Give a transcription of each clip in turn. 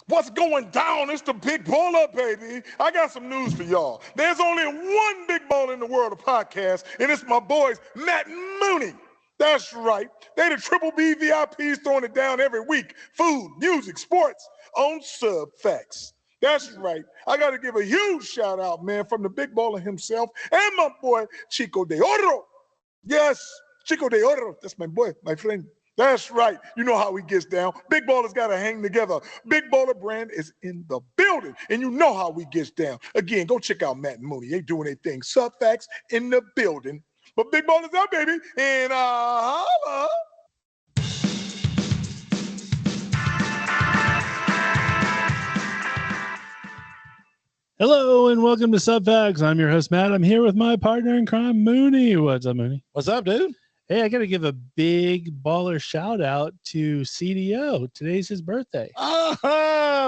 What's going down? It's the big baller, baby. I got some news for y'all. There's only one big baller in the world of podcasts, and it's my boys, Matt Mooney. That's right. They the Triple B VIPs throwing it down every week. Food, music, sports on Subfacts. That's right. I got to give a huge shout out, man, from the big baller himself and my boy, Chico de Oro. Yes, Chico de Oro. That's my boy, my friend. That's right. You know how he gets down. Big Ballers got to hang together. Big Baller brand is in the building, and you know how he gets down. Again, go check out Matt and Mooney. They doing their thing. Subfacts in the building. But Big Ballers out, baby. And holla. Hello and welcome to Subfacts. I'm your host, Matt. I'm here with my partner in crime, Mooney. What's up, Mooney? What's up, dude? Hey, I got to give a big baller shout out to CDO. Today's his birthday. Oh,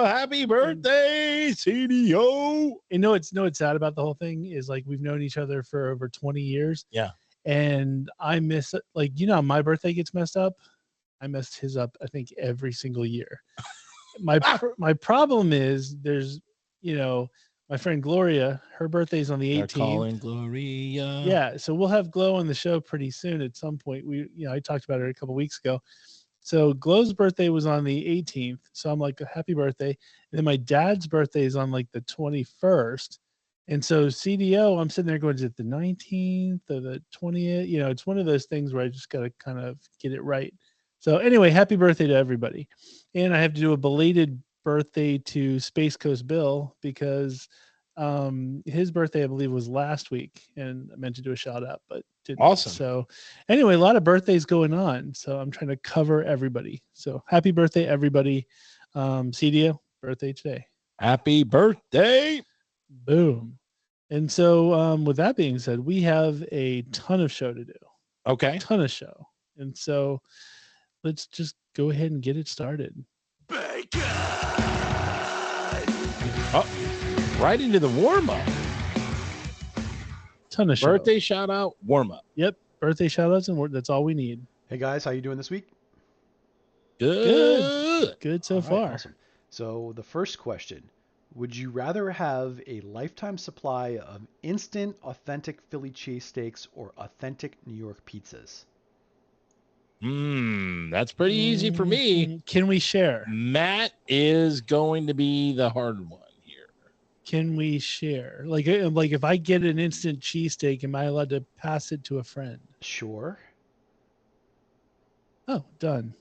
happy birthday, CDO. You know what's sad about the whole thing is like we've known each other for over 20 years. Yeah. And I miss it. Like, you know, how my birthday gets messed up. I messed his up, I think, every single year. My problem is there's, you know, my friend Gloria, her birthday's on the 18th. They're calling Gloria. Yeah, so we'll have Glow on the show pretty soon at some point. I talked about her a couple weeks ago. So Glow's birthday was on the 18th. So I'm like, happy birthday. And then my dad's birthday is on like the 21st. And so CDO, I'm sitting there going, is it the 19th or the 20th? You know, it's one of those things where I just got to kind of get it right. So anyway, happy birthday to everybody. And I have to do a belated birthday to Space Coast Bill because his birthday, I believe, was last week, and I meant to do a shout out, but didn't. Awesome. So anyway, a lot of birthdays going on, so I'm trying to cover everybody. So happy birthday, everybody. CDO, birthday today. Happy birthday. Boom. And so with that being said, we have a ton of show to do. Okay. Ton of show. And so let's just go ahead and get it started. Bacon! Oh, right into the warm-up. Ton of show. Birthday shout-out, warm-up. Yep, birthday shout-outs, and that's all we need. Hey, guys, how you doing this week? Good so All right, far. awesome. So the first question, would you rather have a lifetime supply of instant, authentic Philly cheesesteaks or authentic New York pizzas? That's pretty easy for me. Can we share? Matt is going to be the hard one here. Can we share? Like if I get an instant cheesesteak, am I allowed to pass it to a friend? Sure. Oh, done.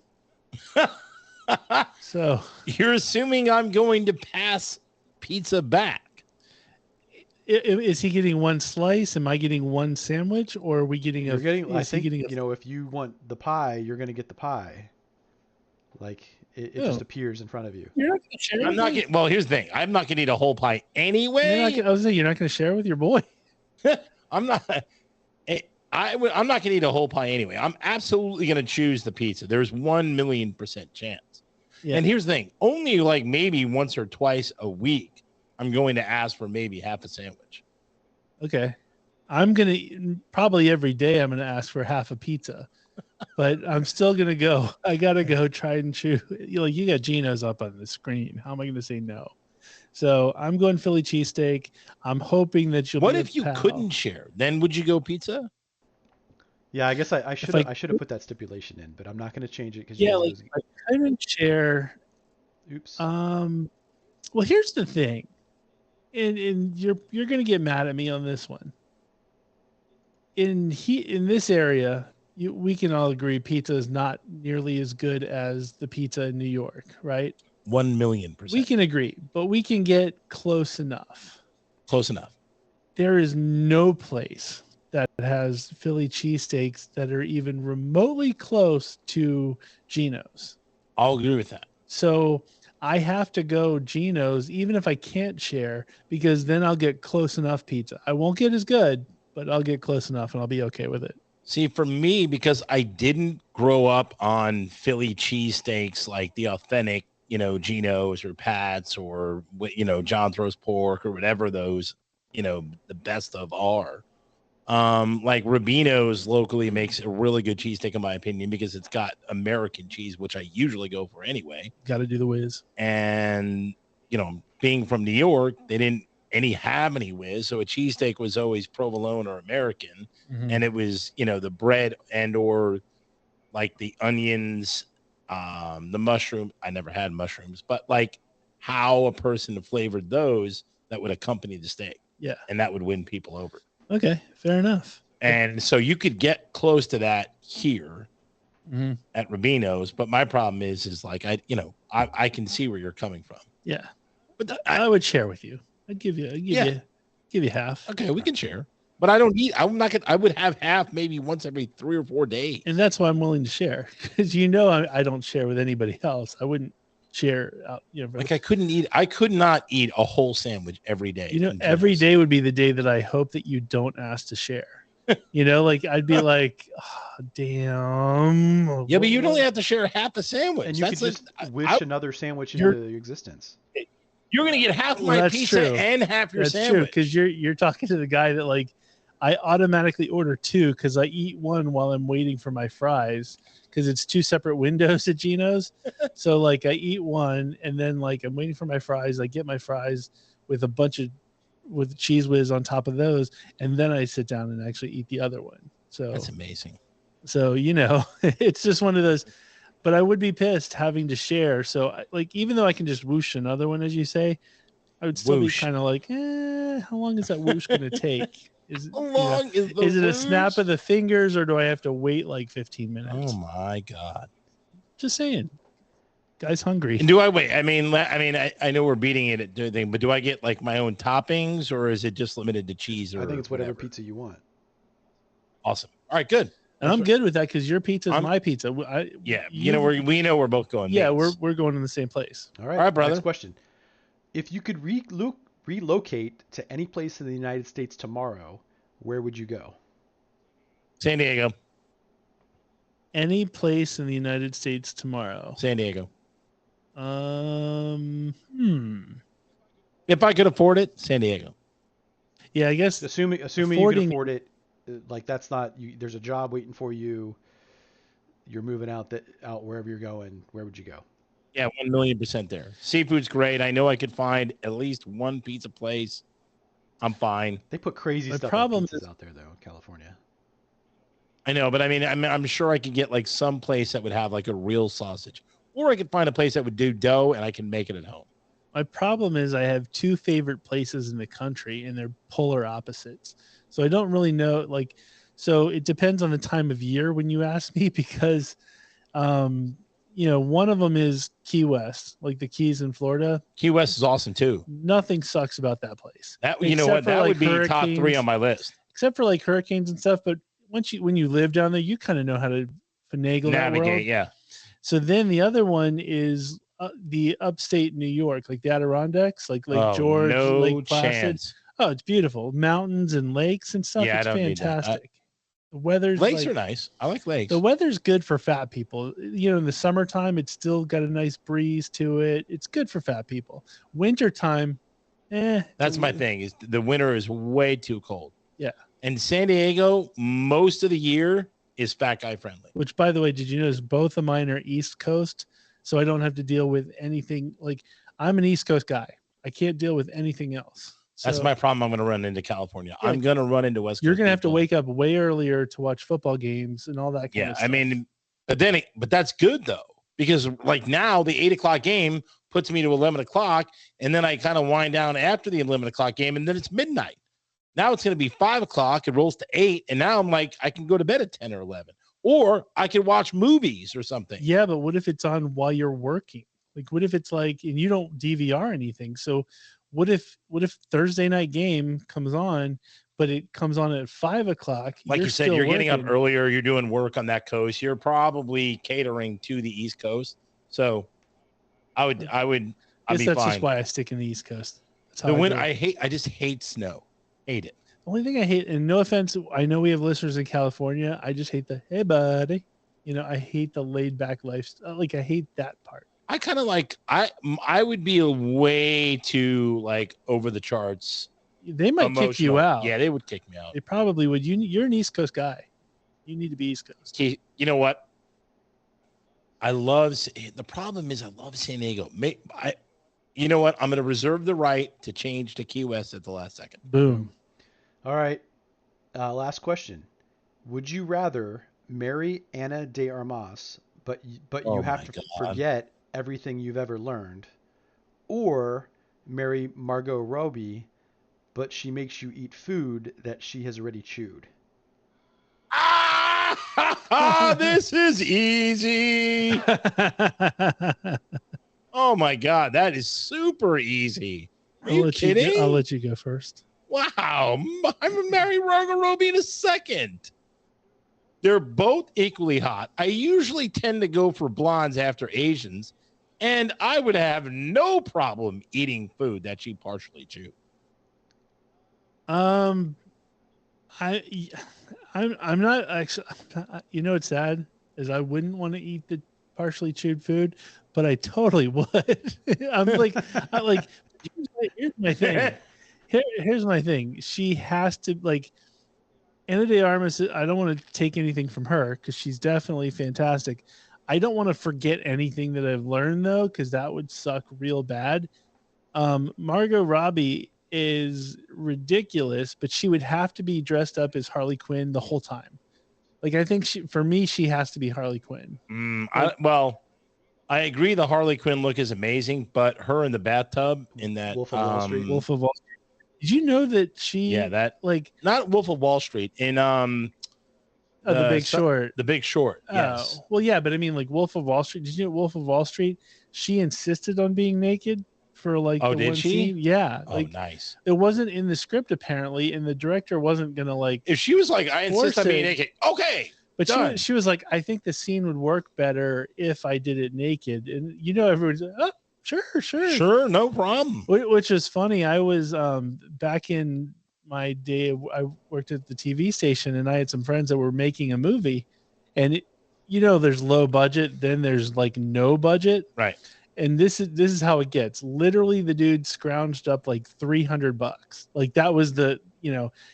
So You're assuming I'm going to pass pizza back. is he getting one slice? Am I getting one sandwich, or are we getting You're getting, I think, getting you know, if you want the pie, you're going to get the pie. Like, it just appears in front of you. You're not going to share. I'm not getting. Well, here's the thing. I'm not going to eat a whole pie anyway. I was saying you're not going to share with your boy. I'm not. I'm not going to eat a whole pie anyway. I'm absolutely going to choose the pizza. There's 1,000,000% chance. Yeah. And here's the thing: only like maybe once or twice a week, I'm going to ask for maybe half a sandwich. Okay. I'm going to probably every day I'm going to ask for half a pizza, but I'm still going to go. I got to go try and chew. You got Geno's up on the screen. How am I going to say no? So I'm going Philly cheesesteak. I'm hoping that you'll. What if you couldn't share? Then would you go pizza? Yeah, I guess I should have put that stipulation in, but I'm not going to change it because if I couldn't share. Oops. Well, here's the thing, and you're going to get mad at me on this one. In this area, we can all agree pizza is not nearly as good as the pizza in New York, right? 1,000,000%. We can agree, but we can get close enough. Close enough. There is no place that has Philly cheesesteaks that are even remotely close to Geno's. I'll agree with that. So I have to go Geno's, even if I can't share, because then I'll get close enough pizza. I won't get as good, but I'll get close enough and I'll be okay with it. See, for me, because I didn't grow up on Philly cheesesteaks like the authentic, Geno's or Pat's or, John Throws Pork or whatever those, the best of are. Like Rubino's locally makes a really good cheesesteak, in my opinion, because it's got American cheese, which I usually go for anyway. Got to do the whiz. And, being from New York, they didn't have any whiz. So a cheesesteak was always provolone or American. Mhm. And it was, the bread and or like the onions, the mushroom. I never had mushrooms, but like how a person flavored those that would accompany the steak. Yeah. And that would win people over. Okay, fair enough. And so you could get close to that here at Rubino's, but my problem is like I can see where you're coming from. Yeah, but I would share with you. I'd give you half. Okay, we can share. But I don't eat. I'm not gonna. I would have half maybe once every 3 or 4 days. And that's why I'm willing to share, because I don't share with anybody else. I wouldn't share. Like I could not eat a whole sandwich every day. Every day would be the day that I hope that you don't ask to share. Like I'd be like, oh, damn. Yeah, but you'd only have to share half a sandwich. And you could just wish another sandwich into existence. You're gonna get half my pizza and half your sandwich. Because you're talking to the guy that like I automatically order 2 because I eat one while I'm waiting for my fries because it's 2 separate windows at Gino's. So like I eat one and then like I'm waiting for my fries. I get my fries with with cheese whiz on top of those, and then I sit down and actually eat the other one. So that's amazing. So it's just one of those. But I would be pissed having to share. So like even though I can just whoosh another one, as you say, I would still be kind of like, how long is that whoosh going to take? Is it a snap of the fingers, or do I have to wait like 15 minutes? Oh my God! Just saying, guy's hungry. And do I wait? I mean, I know we're beating it at doing thing, but do I get like my own toppings, or is it just limited to cheese? Or I think it's whatever pizza you want. Awesome. All right, good. And I'm good with that because your pizza is my pizza. We know we're both going. Yeah, we're going in the same place. All right, brother. Next question: if you could relocate to any place in the United States tomorrow, where would you go? San Diego. Any place in the United States tomorrow? San Diego. If I could afford it, San Diego. Yeah, I guess assuming you can afford it, like that's not you, there's a job waiting for you. You're moving out wherever you're going. Where would you go? Yeah, 1,000,000% there. Seafood's great. I know I could find at least one pizza place. I'm fine. They put crazy stuff like pizzas out there though in California. I know, but I mean, I'm sure I could get like some place that would have like a real sausage, or I could find a place that would do dough and I can make it at home. My problem is I have 2 favorite places in the country and they're polar opposites. So I don't really know, so it depends on the time of year when you ask me, because, one of them is Key West, like the Keys in Florida. Key West is awesome too. Nothing sucks about that place. That would be top 3 on my list. Except for like hurricanes and stuff. But when you live down there, you kind of know how to finagle that world. Yeah. So then the other one is the upstate New York, like the Adirondacks, like Lake George, Lake Placid. Oh, it's beautiful. Mountains and lakes and stuff. Yeah, it's fantastic. The weather's lakes are nice. I like lakes. The weather's good for fat people. In the summertime, it's still got a nice breeze to it. It's good for fat people. Wintertime, That's my thing. Is the winter is way too cold. Yeah. And San Diego, most of the year is fat guy friendly. Which, by the way, did you notice both of mine are East Coast? So I don't have to deal with anything. Like, I'm an East Coast guy. I can't deal with anything else. So, that's my problem. I'm going to run into California. Yeah, I'm going to run into West Coast. You're going to have to wake up way earlier to watch football games and all that kind of stuff. Yeah, I mean, but that's good though, because like now the 8:00 game puts me to 11 o'clock, and then I kind of wind down after the 11 o'clock game, and then it's midnight. Now it's going to be 5 o'clock. It rolls to 8, and now I'm like, I can go to bed at 10 or 11, or I can watch movies or something. Yeah, but what if it's on while you're working? Like, what if it's like, and you don't DVR anything? So what if Thursday night game comes on, but it comes on at 5 o'clock? Like you said, you're getting up earlier. You're doing work on that coast. You're probably catering to the East Coast. So I'd be fine. That's just why I stick in the East Coast. That's how I just hate snow. Hate it. The only thing I hate, and no offense, I know we have listeners in California. I just hate the, hey buddy, I hate the laid back lifestyle. Like, I hate that part. I kind of like, I would be a way too like over the charts They might kick you emotional. out. Yeah, they would kick me out. They probably would. You're an East Coast guy. You need to be East Coast. You know what? The problem is I love San Diego. You know what? I'm going to reserve the right to change to Key West at the last second. Boom. All right. Last question. Would you rather marry Ana de Armas, but you have to forget everything you've ever learned, or marry Margot Robbie, but she makes you eat food that she has already chewed? This is easy. Oh my God, that is super easy. Are you kidding? I'll let you go first. Wow, I'm gonna marry Margot Robbie in a second. They're both equally hot. I usually tend to go for blondes after Asians, and I would have no problem eating food that she partially chewed. I'm not actually. You know what's sad is I wouldn't want to eat the partially chewed food, but I totally would. I'm like, here's my thing. Here's my thing. She has to like. Ana de Armas, I don't want to take anything from her because she's definitely fantastic. I don't want to forget anything that I've learned though, because that would suck real bad. Margot Robbie is ridiculous, but she would have to be dressed up as Harley Quinn the whole time. Like I think for me, she has to be Harley Quinn. I agree. The Harley Quinn look is amazing, but her in the bathtub in that Wolf of Wall Street. Wolf of Wall Street. Did you know that she? Yeah, that like not Wolf of Wall Street in The Big Short. The Big Short. Yes. Well, yeah, but I mean, like Wolf of Wall Street. Did you know Wolf of Wall Street? She insisted on being naked for like. Oh, did she? Scene. Yeah. Oh, like, nice. It wasn't in the script apparently, and the director wasn't gonna like. If she was like, I insist on being naked. Okay. But she was like, I think the scene would work better if I did it naked, and everyone's like, oh, sure, no problem. Which is funny. I was back in my day. I worked at the TV station, and I had some friends that were making a movie, and there's low budget, then there's like no budget, right? And this is how it gets. Literally, the dude scrounged up like $300. Like that was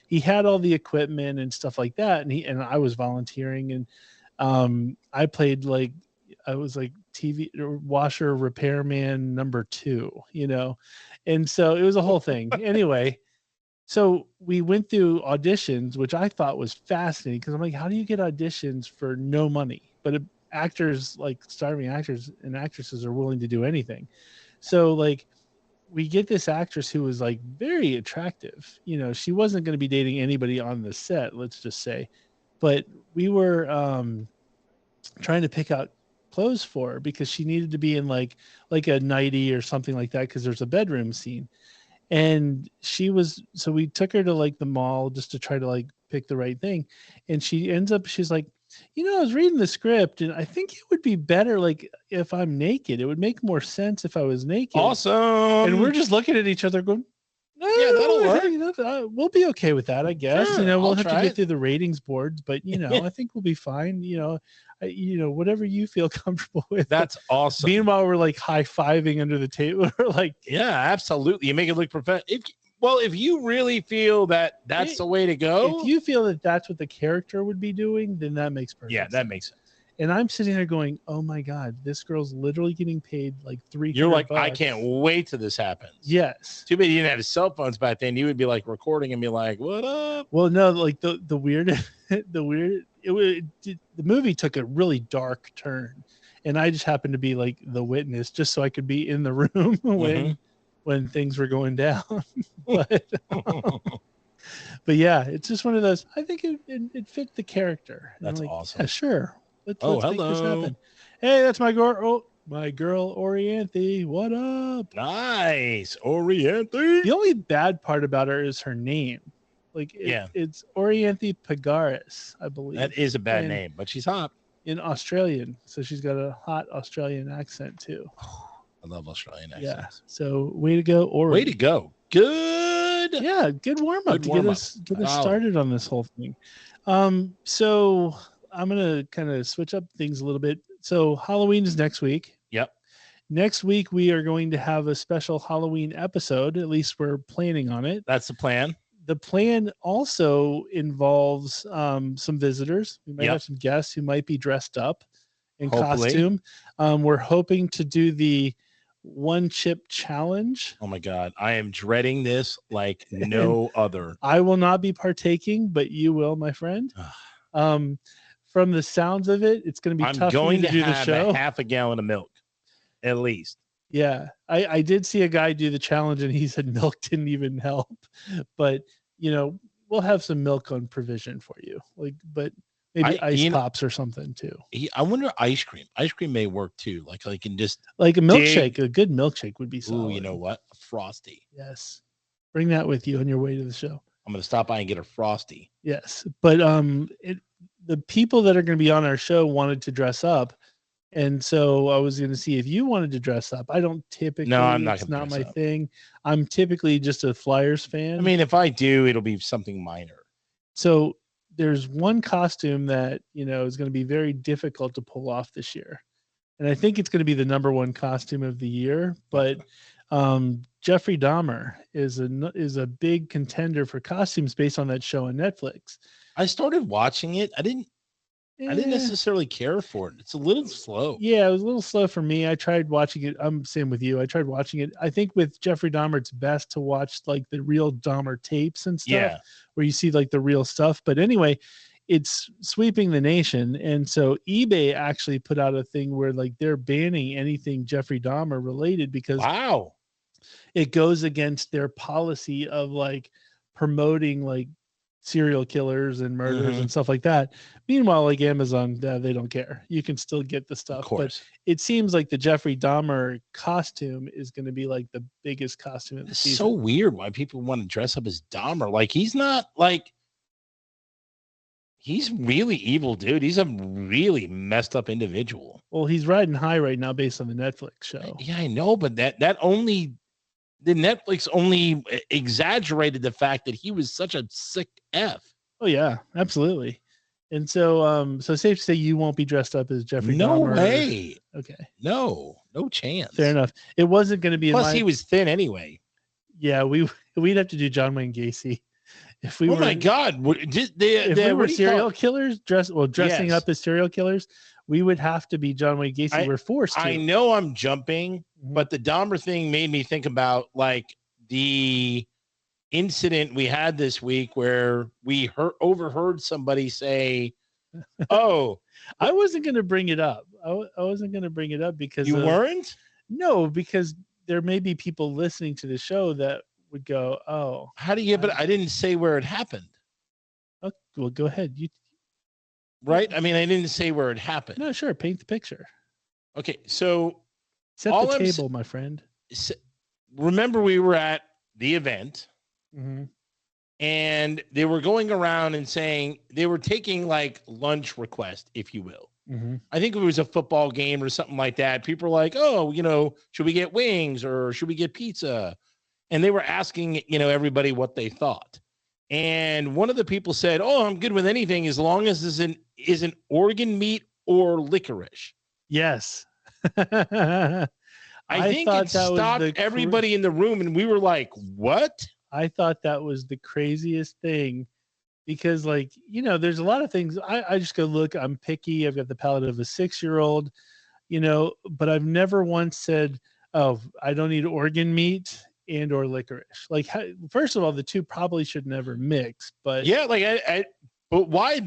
he had all the equipment and stuff like that, and I was volunteering, and I played like I was like TV washer repairman number 2, and so it was a whole thing. Anyway, so we went through auditions, which I thought was fascinating because I'm like, how do you get auditions for no money? But actors, like starving actors and actresses, are willing to do anything. So like we get this actress who was like very attractive. She wasn't going to be dating anybody on the set, let's just say, but we were trying to pick out clothes for her because she needed to be in like a nightie or something like that because there's a bedroom scene. And so we took her to like the mall just to try to like pick the right thing. And she's like, I was reading the script and I think it would be better like if I'm naked. It would make more sense if I was naked. Awesome. And we're just looking at each other going, yeah, that'll work. We'll be okay with that, I guess. Sure, we'll have to get through the ratings boards, but I think we'll be fine. Whatever you feel comfortable with. That's awesome. Meanwhile, we're like high-fiving under the table. We're like, yeah, absolutely. You make it look professional. If you really feel that that's the way to go, if you feel that that's what the character would be doing, then that makes perfect sense. That makes sense. And I'm sitting there going, oh my God, this girl's literally getting paid like $300. You're like, I can't wait till this happens. Yes. Too bad you didn't have cell phones back then. You would be like recording and be like, what up? Well, no, like the movie took a really dark turn, and I just happened to be like the witness just so I could be in the room when things were going down. but yeah, it's just one of those. I think it fit the character. And that's like, awesome. Yeah, sure. Let's hello. make this happen. Hey, that's my girl. My girl Orianthe. What up? Nice, Orianthe. The only bad part about her is her name. Like it's Orianthe Pagaris, I believe. That is a bad name, but she's hot. In Australian, so she's got a hot Australian accent too. I love Australian accents. Yeah. So way to go, Ori. Way to go. Good. Yeah, good warm up to get us started on this whole thing. So I'm gonna kind of switch up things a little bit. So Halloween is next week. Yep. Next week, we are going to have a special Halloween episode. At least we're planning on it. That's the plan. The plan also involves some visitors. We might have some guests who might be dressed up in costume. We're hoping to do the one chip challenge. Oh my God. I am dreading this like no other. I will not be partaking, but you will, my friend. From the sounds of it, it's going to be tough for you to do the show. A half a gallon of milk, at least. Yeah, I did see a guy do the challenge, and he said milk didn't even help. But we'll have some milk on provision for you. But maybe ice pops or something too. I wonder ice cream. Ice cream may work too. Like a milkshake. A good milkshake would be solid. Ooh, you know what? A Frosty. Yes, bring that with you on your way to the show. I'm gonna stop by and get a Frosty. Yes, but the people that are going to be on our show wanted to dress up, and so I was going to see if you wanted to dress up. I don't typically. No, I'm not. It's not my thing. I'm typically just a Flyers fan. I mean, if I do, it'll be something minor. So there's one costume that is going to be very difficult to pull off this year, and I think it's going to be the number one costume of the year. But Jeffrey Dahmer is a big contender for costumes based on that show on Netflix. I started watching it. I didn't necessarily care for it. It's a little slow. Yeah, it was a little slow for me. I tried watching it. I'm same with you. I tried watching it. I think with Jeffrey Dahmer, it's best to watch like the real Dahmer tapes and stuff, where you see like the real stuff. But anyway, it's sweeping the nation. And so eBay actually put out a thing where like they're banning anything Jeffrey Dahmer related because it goes against their policy of like promoting like serial killers and murders and stuff like that. Meanwhile, like Amazon, they don't care. You can still get the stuff. But it seems like the Jeffrey Dahmer costume is going to be like the biggest costume of the season. It's so weird why people want to dress up as Dahmer. Like he's not like he's really evil, dude. He's a really messed up individual. Well, he's riding high right now based on the Netflix show. Yeah, I know, but the Netflix only exaggerated the fact that he was such a sick F. Oh yeah, absolutely. And so, so safe to say you won't be dressed up as Jeffrey Dahmer. No way. Okay. No chance. Fair enough. It wasn't going to be. Plus, he was thin anyway. Yeah, we'd have to do John Wayne Gacy if we. Oh my God! If we were serial killers dressing up as serial killers, we would have to be John Wayne Gacy. We're forced to. I know I'm jumping, but the Dahmer thing made me think about like the incident we had this week where we overheard somebody say, "Oh, I wasn't going to bring it up. I wasn't going to bring it up because you weren't." No, because there may be people listening to the show that would go, "Oh, how do you?" But I didn't say where it happened. Okay, well, go ahead. Right? I mean, I didn't say where it happened. No, sure. Paint the picture. Okay, so set the table, my friend. Remember, we were at the event, and they were going around and saying they were taking like lunch requests, if you will. I think it was a football game or something like that. People were like, "Oh, should we get wings or should we get pizza?" And they were asking, everybody what they thought. And one of the people said, "Oh, I'm good with anything as long as it isn't organ meat or licorice." Yes. I think it stopped everybody in the room, and we were like, "What?" I thought that was the craziest thing because, like, there's a lot of things. I just go, look, I'm picky. I've got the palate of a 6-year-old, but I've never once said, "Oh, I don't eat organ meat and or licorice." Like, first of all, the two probably should never mix. But yeah, like, but why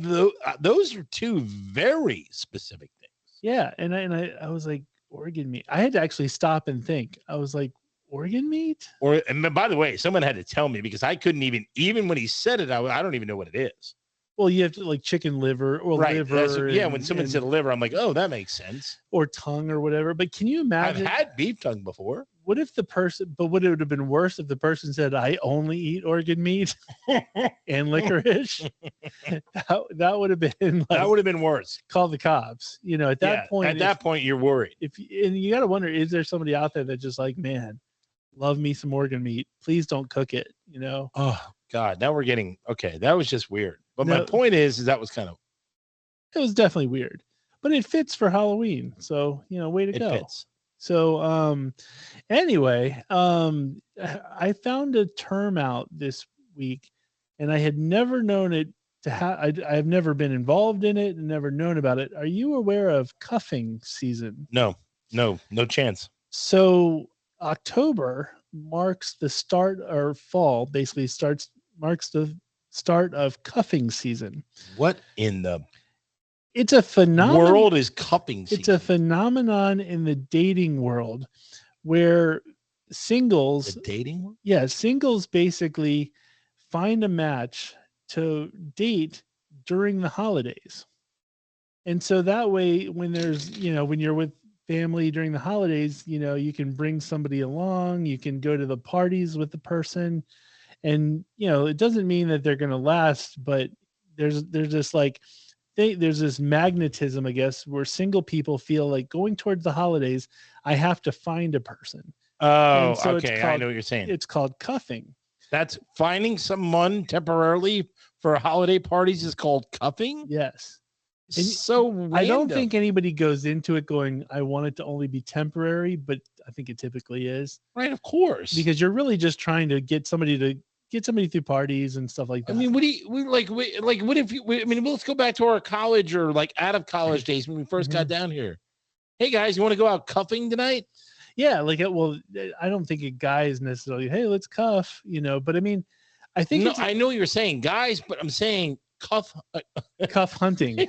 those are two very specific things. Yeah, and I was like, organ meat. I had to actually stop and think. I was like, organ meat? And by the way, someone had to tell me because I couldn't even when he said it, I don't even know what it is. Well, you have to like chicken liver or liver. When someone said liver, I'm like, oh, that makes sense. Or tongue or whatever. But can you imagine? I've had beef tongue before. What if would it have been worse if the person said, "I only eat organ meat and licorice"? that would have been like, that would have been worse. Call the cops. At that point. At that point, you're worried. And you got to wonder, is there somebody out there that's just like, man, love me some organ meat. Please don't cook it. Oh God, now we're getting okay. That was just weird. But my point is that was kind of. It was definitely weird, but it fits for Halloween. So way to go. Fits. So anyway, I found a term out this week, and I had never known it to have. I've never been involved in it and never known about it. Are you aware of cuffing season? No chance. So October marks the start, or fall basically marks the start of cuffing season. What in the It's a phenomenon. World is cuffing season. It's a phenomenon in the dating world where singles, the dating world? Yeah, singles basically find a match to date during the holidays. And so that way, when there's, when you're with family during the holidays, you can bring somebody along, you can go to the parties with the person. And, it doesn't mean that they're going to last, but there's this like, there's this magnetism, I guess, where single people feel like going towards the holidays, I have to find a person. Oh, so okay. I know what you're saying. It's called cuffing. That's finding someone temporarily for holiday parties is called cuffing? Yes. And so random. I don't think anybody goes into it going, I want it to only be temporary, but I think it typically is. Right, of course. Because you're really just trying to get somebody through parties and stuff like that. I mean, what if you, let's go back to our college or like out of college days when we first got down here. Hey guys, you want to go out cuffing tonight? Yeah, I don't think a guy is necessarily, hey, let's cuff, but I mean, I think I know you're saying guys, but I'm saying cuff hunting.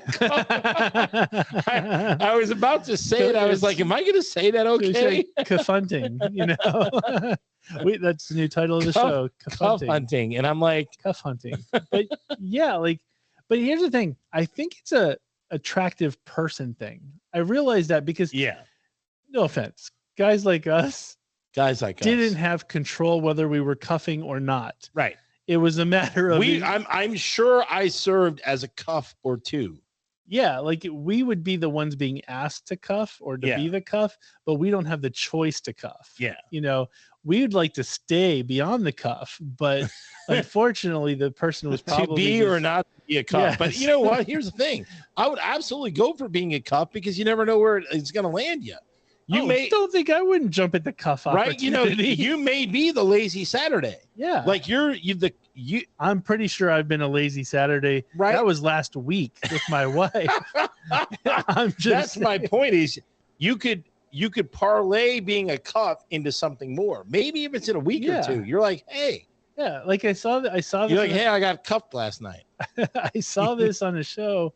I was about to say it. I was like, am I going to say that okay? Cuff hunting, Wait, that's the new title of the show. Cuff hunting. And I'm like, cuff hunting. But yeah, but here's the thing. I think it's a attractive person thing. I realized that because no offense, guys like us didn't have control whether we were cuffing or not. Right. It was a matter of I'm sure I served as a cuff or two. Yeah, we would be the ones being asked to cuff or to be the cuff, but we don't have the choice to cuff. Yeah. We'd like to stay beyond the cuff, but unfortunately the person was probably to be or not be a cuff. Yes. But you know what? Here's the thing. I would absolutely go for being a cuff because you never know where it's going to land you. Don't think I wouldn't jump at the cuff opportunity. Right? You may be the lazy Saturday. Yeah. Like I'm pretty sure I've been a lazy Saturday. Right. That was last week with my wife. That's my point is you could parlay being a cuff into something more. Maybe if it's in a week or two, you're like, hey. Yeah. Like I saw this. You're like, hey, I got cuffed last night. I saw this on a show,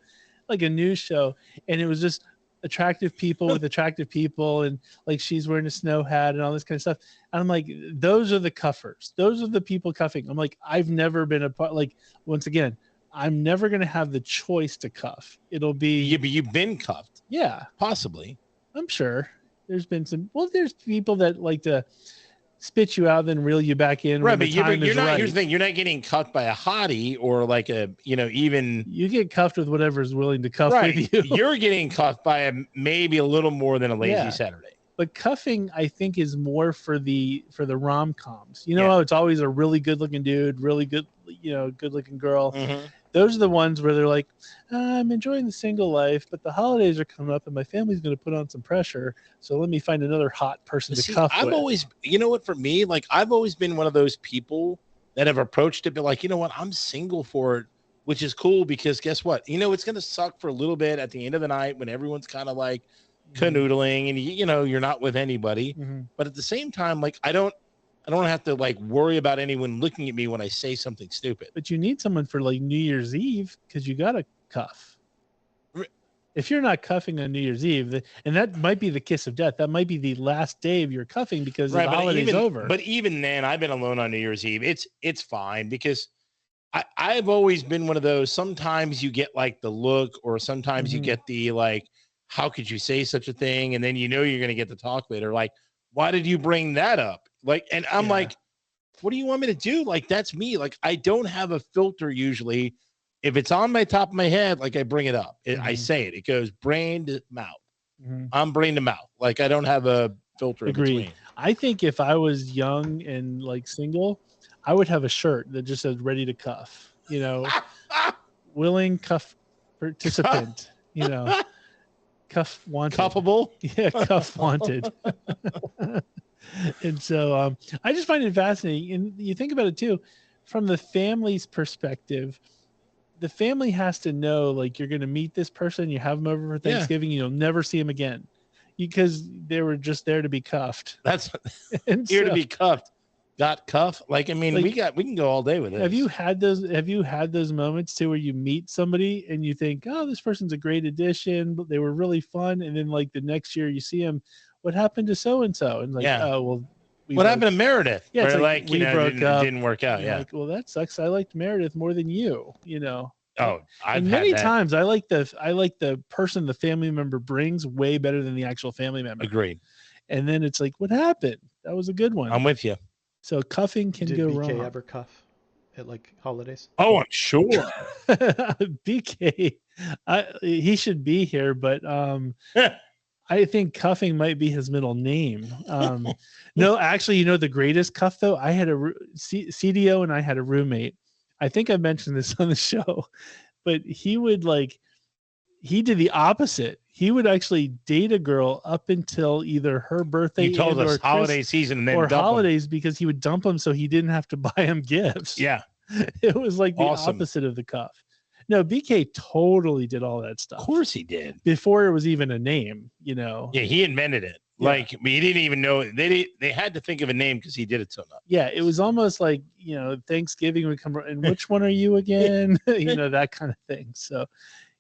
like a news show, and it was just attractive people with attractive people, and like she's wearing a snow hat and all this kind of stuff. And I'm like, those are the cuffers. Those are the people cuffing. I'm like, I've never been a part. Like, once again, I'm never going to have the choice to cuff. It'll be. Yeah, but you've been cuffed. Yeah, possibly. I'm sure there's been some. Well, there's people that like to spit you out, then reel you back in. Right, but you're not. Right. Here's the thing: you're not getting cuffed by a hottie or like a, even. You get cuffed with whatever's willing to cuff with you. You're getting cuffed by maybe a little more than a lazy Saturday. But cuffing, I think, is more for the rom-coms. It's always a really good-looking dude, really good, good-looking girl. Mm-hmm. Those are the ones where they're like, I'm enjoying the single life, but the holidays are coming up and my family's going to put on some pressure. So let me find another hot person to cuff with. I've always, for me, like I've always been one of those people that have approached it, but like, I'm single for it, which is cool because guess what? It's going to suck for a little bit at the end of the night when everyone's kind of like canoodling and, you're not with anybody. Mm-hmm. But at the same time, like, I don't have to like worry about anyone looking at me when I say something stupid. But you need someone for like New Year's Eve because you got to cuff. If you're not cuffing on New Year's Eve, and that might be the kiss of death, that might be the last day of your cuffing because the holiday's over. But even then, I've been alone on New Year's Eve. It's fine because I've always been one of those. Sometimes you get like the look, or sometimes you get the like, how could you say such a thing? And then you're going to get the talk later. Like, why did you bring that up? Like, and I'm like, what do you want me to do? Like, that's me. Like, I don't have a filter usually. If it's on my top of my head, like I bring it up. I say it. It goes brain to mouth. Mm-hmm. I'm brain to mouth. Like, I don't have a filter in between. I think if I was young and like single, I would have a shirt that just said ready to cuff, willing cuff participant, Cuff wanted. Cuffable? Yeah, cuff wanted. And so I just find it fascinating. And you think about it too, from the family's perspective, the family has to know, like, you're going to meet this person, you have them over for Thanksgiving, you'll never see them again because they were just there to be cuffed. That's and here to be cuffed. Got cuff. Like, I mean, like, we can go all day with it. Have you had those moments too where you meet somebody and you think, oh, this person's a great addition, but they were really fun, and then like the next year you see them, what happened to so and so? And like, oh well, what happened to Meredith? Yeah, it's like we broke up. Didn't work out. Yeah, like, well, that sucks. I liked Meredith more than you. Oh, many times I like the person the family member brings way better than the actual family member. Agreed. And then it's like, what happened? That was a good one. I'm with you. So cuffing can go wrong. Did BK ever cuff at like holidays? Oh, I'm sure. BK, he should be here, but I think cuffing might be his middle name. No, actually, the greatest cuff though, I had CDO and I had a roommate. I think I mentioned this on the show, but he did the opposite. He would actually date a girl up until either her birthday you told us or holiday season and then or dump holidays because he would dump them so he didn't have to buy him gifts. Yeah. It was like the opposite of the cuff. No, BK totally did all that stuff. Of course he did. Before it was even a name, Yeah, he invented it. Yeah. Like, he didn't even know they had to think of a name because he did it so much. Yeah, it was almost like, Thanksgiving would come and which one are you again? That kind of thing. So,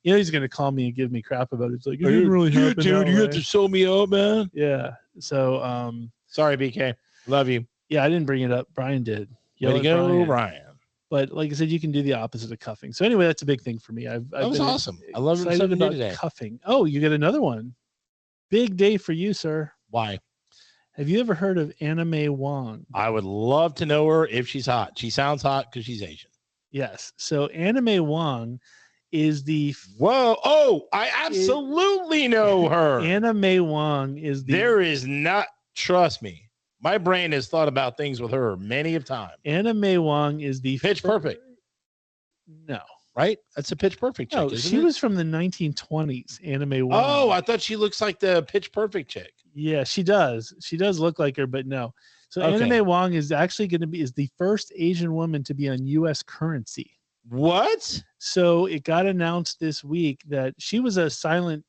he's going to call me and give me crap about it. It's like, it didn't really happen. Dude, you have to sew me up, man. Yeah. So, sorry, BK. Love you. Yeah, I didn't bring it up. Brian did. Way to go, Brian. But like I said, you can do the opposite of cuffing. So anyway, that's a big thing for me. That was awesome. I love excited about cuffing. Oh, you get another one. Big day for you, sir. Why? Have you ever heard of May Wong? I would love to know her if she's hot. She sounds hot because she's Asian. Yes. So May Wong is the I absolutely know her. May Wong is trust me. My brain has thought about things with her many of times. May Wong is the Pitch Perfect. No. Right? That's a Pitch Perfect chick, she was from the 1920s, May Wong. Oh, I thought she looks like the Pitch Perfect chick. Yeah, she does. She does look like her, but no. So May Wong is actually going to be the first Asian woman to be on U.S. currency. What? So it got announced this week that she was a silent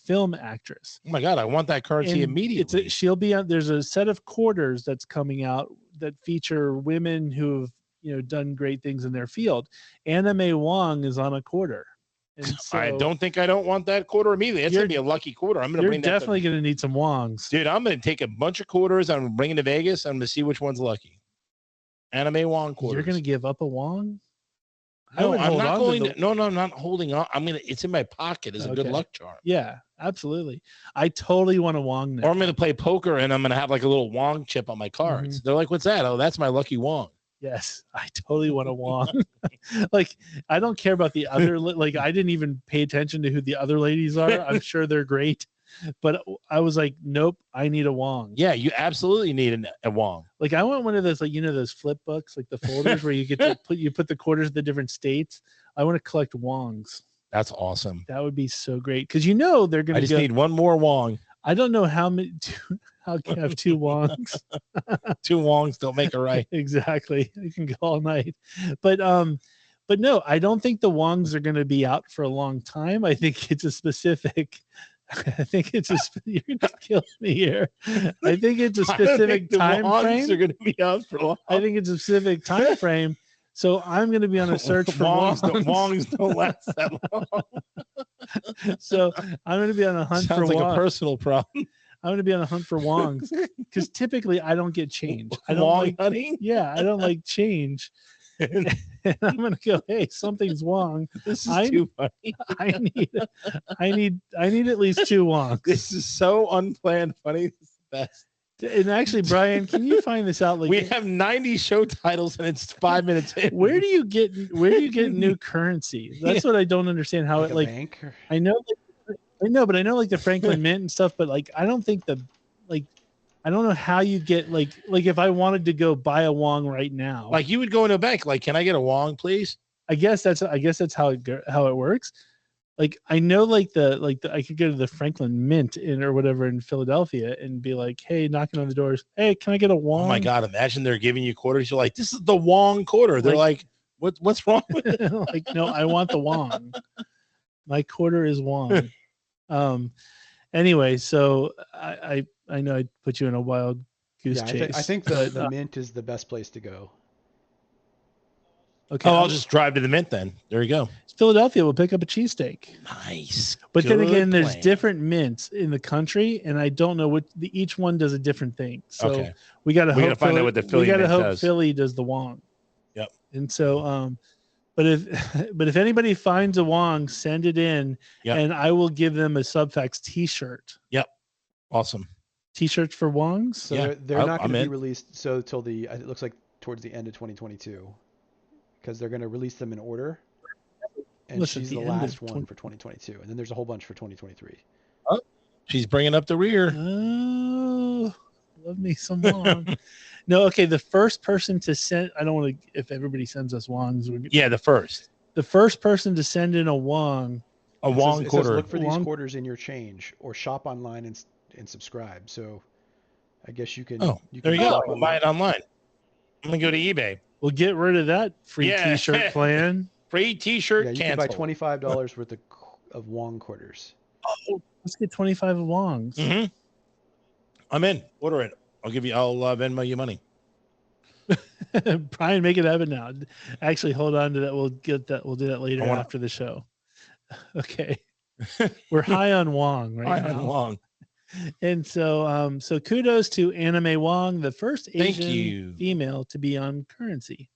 film actress. Oh my God, I want that currency immediately. She'll be on. There's a set of quarters that's coming out that feature women who have done great things in their field. May Wong is on a quarter. And so I don't want that quarter immediately. It's gonna be a lucky quarter. You're definitely gonna need some Wongs, dude. I'm gonna take a bunch of quarters. I'm gonna bring it to Vegas. I'm gonna see which one's lucky. May Wong quarters. You're gonna give up a Wong? No, I'm not going to. No, I'm not holding on. It's in my pocket as a good luck charm. Yeah, absolutely. I totally want a Wong now. Or I'm going to play poker and I'm going to have like a little Wong chip on my cards. Mm-hmm. They're like, "What's that?" Oh, that's my lucky Wong. Yes, I totally want a Wong. Like, I don't care about the other. Like, I didn't even pay attention to who the other ladies are. I'm sure they're great. But I was like, nope, I need a Wong. Yeah, you absolutely need a Wong. Like, I want one of those, like, those flip books, like the folders where you get to put the quarters of the different states. I want to collect Wongs. That's awesome. That would be so great because they're going to. I just need one more Wong. I don't know how many. How can I have two Wongs? Two Wongs don't make it right. Exactly. You can go all night, but no, I don't think the Wongs are going to be out for a long time. I think it's a specific. You're gonna kill me here. I think it's a specific time frame. Are going to be out for long. I think it's a specific time frame. So I'm going to be on a search for Wongs. Wongs don't last that long. So I'm going to be on a hunt for Wongs. Sounds like a personal problem. I'm going to be on a hunt for Wongs because typically I don't get change. I don't Wong hunting. Yeah, I don't like change. And I'm gonna go, hey, something's wrong. This is too funny. I need at least two Wongs. This is so unplanned funny. This is the best. And actually, Brian, can you find this out? Like, we have 90 show titles and it's 5 minutes in. Where do you get new currency? That's what I don't understand. How it like bank or... I know but I know like the Franklin Mint and stuff, but like I don't think I don't know how you get like if I wanted to go buy a Wong right now. Like you would go into a bank, like, can I get a Wong, please? I guess that's how it works. Like I know I could go to the Franklin Mint or whatever in Philadelphia and be like, hey, knocking on the doors, hey, can I get a Wong? Oh my God, imagine they're giving you quarters. You're like, this is the Wong quarter. They're like what's wrong with it? Like, no, I want the Wong. My quarter is Wong. Anyway, so I know I put you in a wild goose chase. I think the Mint is the best place to go. Okay. I'll just drive to the Mint then. There you go. Philadelphia will pick up a cheesesteak. Nice. But then again, there's different mints in the country, and I don't know what each one does a different thing. So we got to find out what the Philly mint does. Philly does the Wong. Yep. And so, but if anybody finds a Wong, send it in, and I will give them a Subfacts T-shirt. Yep. Awesome. T-shirts for Wongs. So they're not going to be released. So till it looks like towards the end of 2022. Because they're going to release them in order, and she's the last one for 2022, and then there's a whole bunch for 2023. Oh, she's bringing up the rear. Oh, love me some Wong. No, okay. The first person to send, I don't want to. If everybody sends us Wongs, the first person to send in a Wong, Wong quarter. Says, look for these quarters in your change, or shop online and subscribe. So, I guess you can. Oh, there you go. I'll buy it online. I'm gonna go to eBay. We'll get rid of that free T-shirt plan. Free T-shirt. Yeah, you can buy $25 worth of Wong quarters. Oh, let's get 25 of Wongs. Mm-hmm. I'm in. Order it. I'll Venmo you money. Brian, make it happen now. Actually, hold on to that. We'll get that. We'll do that later after the show. Okay. We're high on Wong right now. On Wong. And so, so kudos to Anna May Wong, the first Asian female to be on Currency.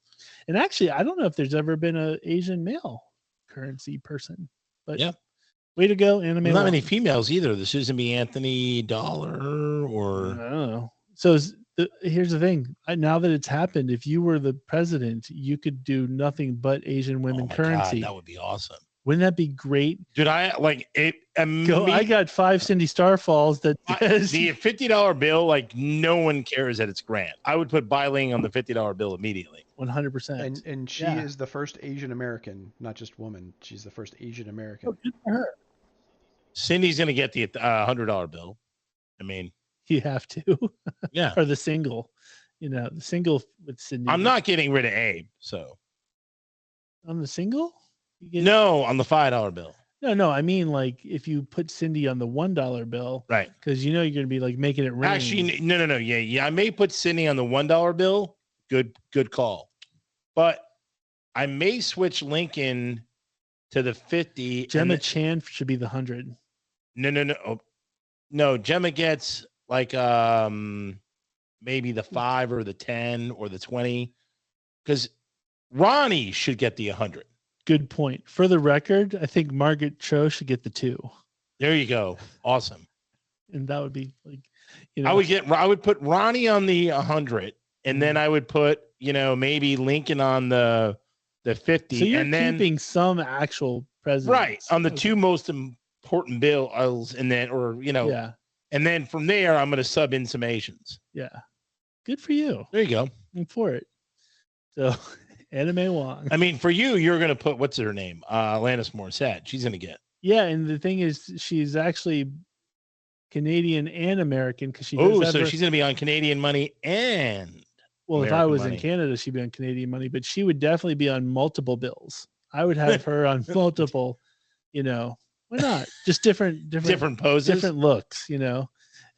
And actually, I don't know if there's ever been an Asian male Currency person, but way to go, Anna May Wong. Not many females either. The Susan B. Anthony Dollar or I don't know. So here's the thing. Now that it's happened, if you were the president, you could do nothing but Asian women Currency. God, that would be awesome. Wouldn't that be great? Dude, I like it. I got 5 Cindy Starfalls that the $50 bill, like no one cares that it's Grant. I would put Bai Ling on the $50 bill immediately. 100%. And she is the first Asian American, not just woman. She's the first Asian American. Oh, good for her. Cindy's gonna get the $100 bill. I mean, you have to. Yeah. Or the single. The single with Cindy. I'm not getting rid of Abe. So on the single? No, on the $5 bill. No. I mean, like if you put Cindy on the $1 bill, right? Because you're going to be like making it rain. Actually, no. Yeah. I may put Cindy on the $1 bill. Good call. But I may switch Lincoln to the 50. Gemma Chan should be the 100. No. Gemma gets like maybe the 5 or the 10 or the 20, because Ronnie should get the 100. Good point. For the record, I think Margaret Cho should get the 2. There you go. Awesome. And that would be like, I would put Ronnie on the 100, and then I would put, maybe Lincoln on the 50. So you're and then keeping some actual presidents. Right. On the 2 most important bills, and then, yeah. And then from there, I'm going to sub in some Asians. Yeah. Good for you. There you go. I'm for it. So Anna May Wong. I mean, for you're going to put, what's her name? Alanis Morissette. She's going to get. Yeah. And the thing is, she's actually Canadian and American because she does so she's going to be on Canadian money and. Well, American if I was money. in Canada, she'd be on Canadian money, but she would definitely be on multiple bills. I would have her on multiple, why not? Just different poses, different looks,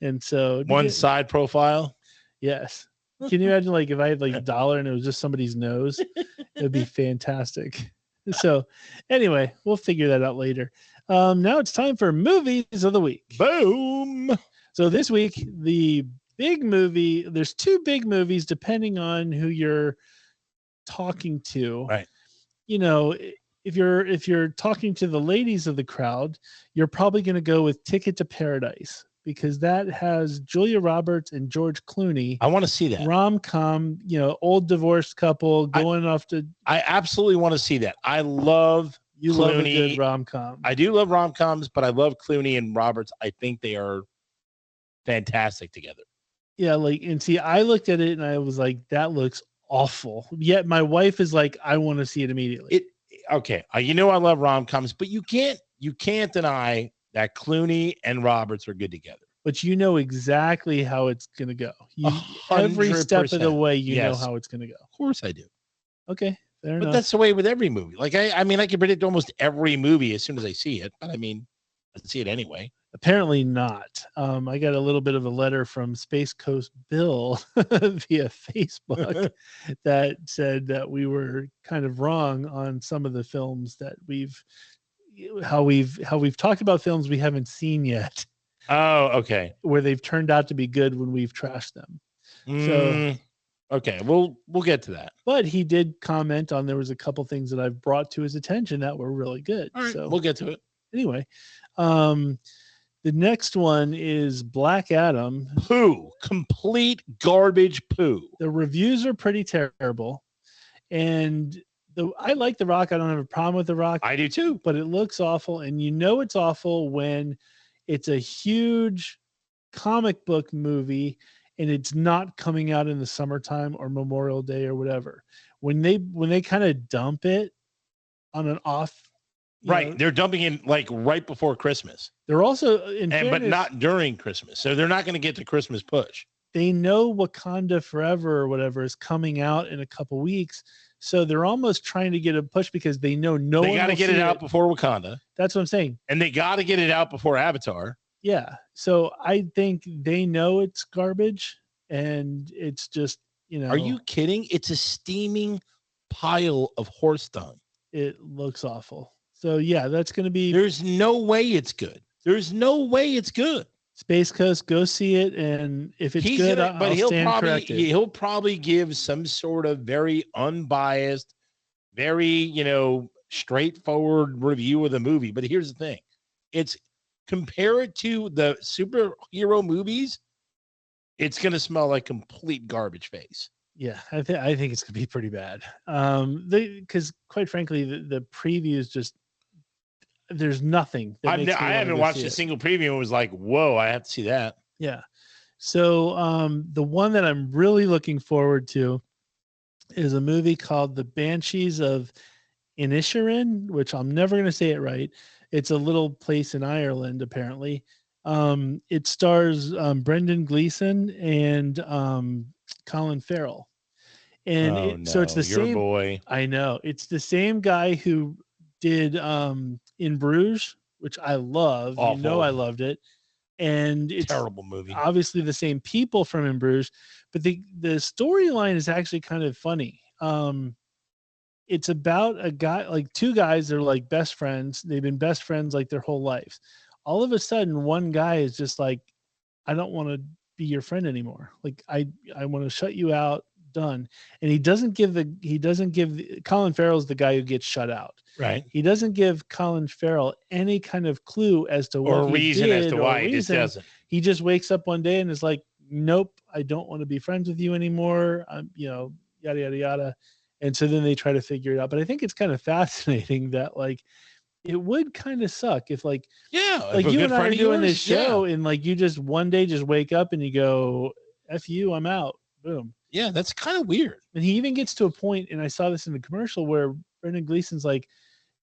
And so one side profile. Yes. Can you imagine like if I had like $1 and it was just somebody's nose? It would be fantastic. So anyway, we'll figure that out later. Now it's time for movies of the week. Boom. So this week, the big movie, there's 2 big movies depending on who you're talking to. Right. If you're talking to the ladies of the crowd, you're probably going to go with Ticket to Paradise because that has Julia Roberts and George Clooney. I want to see that. Rom-com, old divorced couple going off to. I absolutely want to see that. I love You Clooney. love a good rom-com. I do love rom-coms, but I love Clooney and Roberts. I think they are fantastic together. Yeah, I looked at it and I was like, that looks awful. Yet my wife is like, I want to see it immediately. Okay. I love rom-coms, but you can't you can't deny that Clooney and Roberts are good together. But you know exactly how it's going to go. Every step of the way, you know how it's going to go. Of course I do. Okay, fair enough. But that's the way with every movie. Like, I mean, I can predict almost every movie as soon as I see it. But I mean, I see it anyway. Apparently not. I got a little bit of a letter from Space Coast Bill via Facebook that said that we were kind of wrong on some of the films that we've talked about films we haven't seen yet. Oh, okay. Where they've turned out to be good when we've trashed them. So okay, we'll get to that. But he did comment on there was a couple things that I've brought to his attention that were really good. All right, so we'll get to it. Anyway, the next one is Black Adam. Poo. Complete garbage poo. The reviews are pretty terrible. And I like The Rock. I don't have a problem with The Rock. I do too. But it looks awful. And you know it's awful when it's a huge comic book movie and it's not coming out in the summertime or Memorial Day or whatever. When they kind of dump it on an off, right, they're dumping in like right before Christmas. They're also but not during Christmas, so they're not going to get the Christmas push. They know Wakanda Forever or whatever is coming out in a couple weeks, so they're almost trying to get a push because they know they got to get it out before Wakanda. That's what I'm saying, and they got to get it out before Avatar. Yeah, so I think they know it's garbage, and it's just Are you kidding? It's a steaming pile of horse dung. It looks awful. So yeah, that's going to be. There's no way it's good. There's no way it's good. Space Coast, go see it, and if it's good, he'll probably give some sort of very unbiased, very straightforward review of the movie. But here's the thing: compare it to the superhero movies, it's going to smell like complete garbage face. Yeah, I think it's going to be pretty bad. Because quite frankly, the previews just. There's nothing. I haven't watched a single preview and was like, whoa, I have to see that. Yeah. So the one that I'm really looking forward to is a movie called The Banshees of Inisherin, which I'm never going to say it right. It's a little place in Ireland, apparently. It stars Brendan Gleeson and Colin Farrell. And so it's the same boy. I know. It's the same guy who did In Bruges, which I love. Awful. I loved it. And it's terrible movie. Obviously the same people from In Bruges, but the storyline is actually kind of funny. It's about a guy, like two guys, they're like best friends. They've been best friends like their whole lives. All of a sudden, one guy is just like, I don't want to be your friend anymore. Like I want to shut you out. Done. And he doesn't give Colin Farrell's the guy who gets shut out. Right. He doesn't give Colin Farrell any kind of clue as to what or reason as to why he just doesn't. He just wakes up one day and is like, nope, I don't want to be friends with you anymore. Yada, yada, yada. And so then they try to figure it out. But I think it's kind of fascinating that like, it would kind of suck if like you and I are doing this show and like you just one day just wake up and you go, F you, I'm out. Boom. Yeah, that's kind of weird. And he even gets to a point, and I saw this in the commercial, where Brendan Gleeson's like,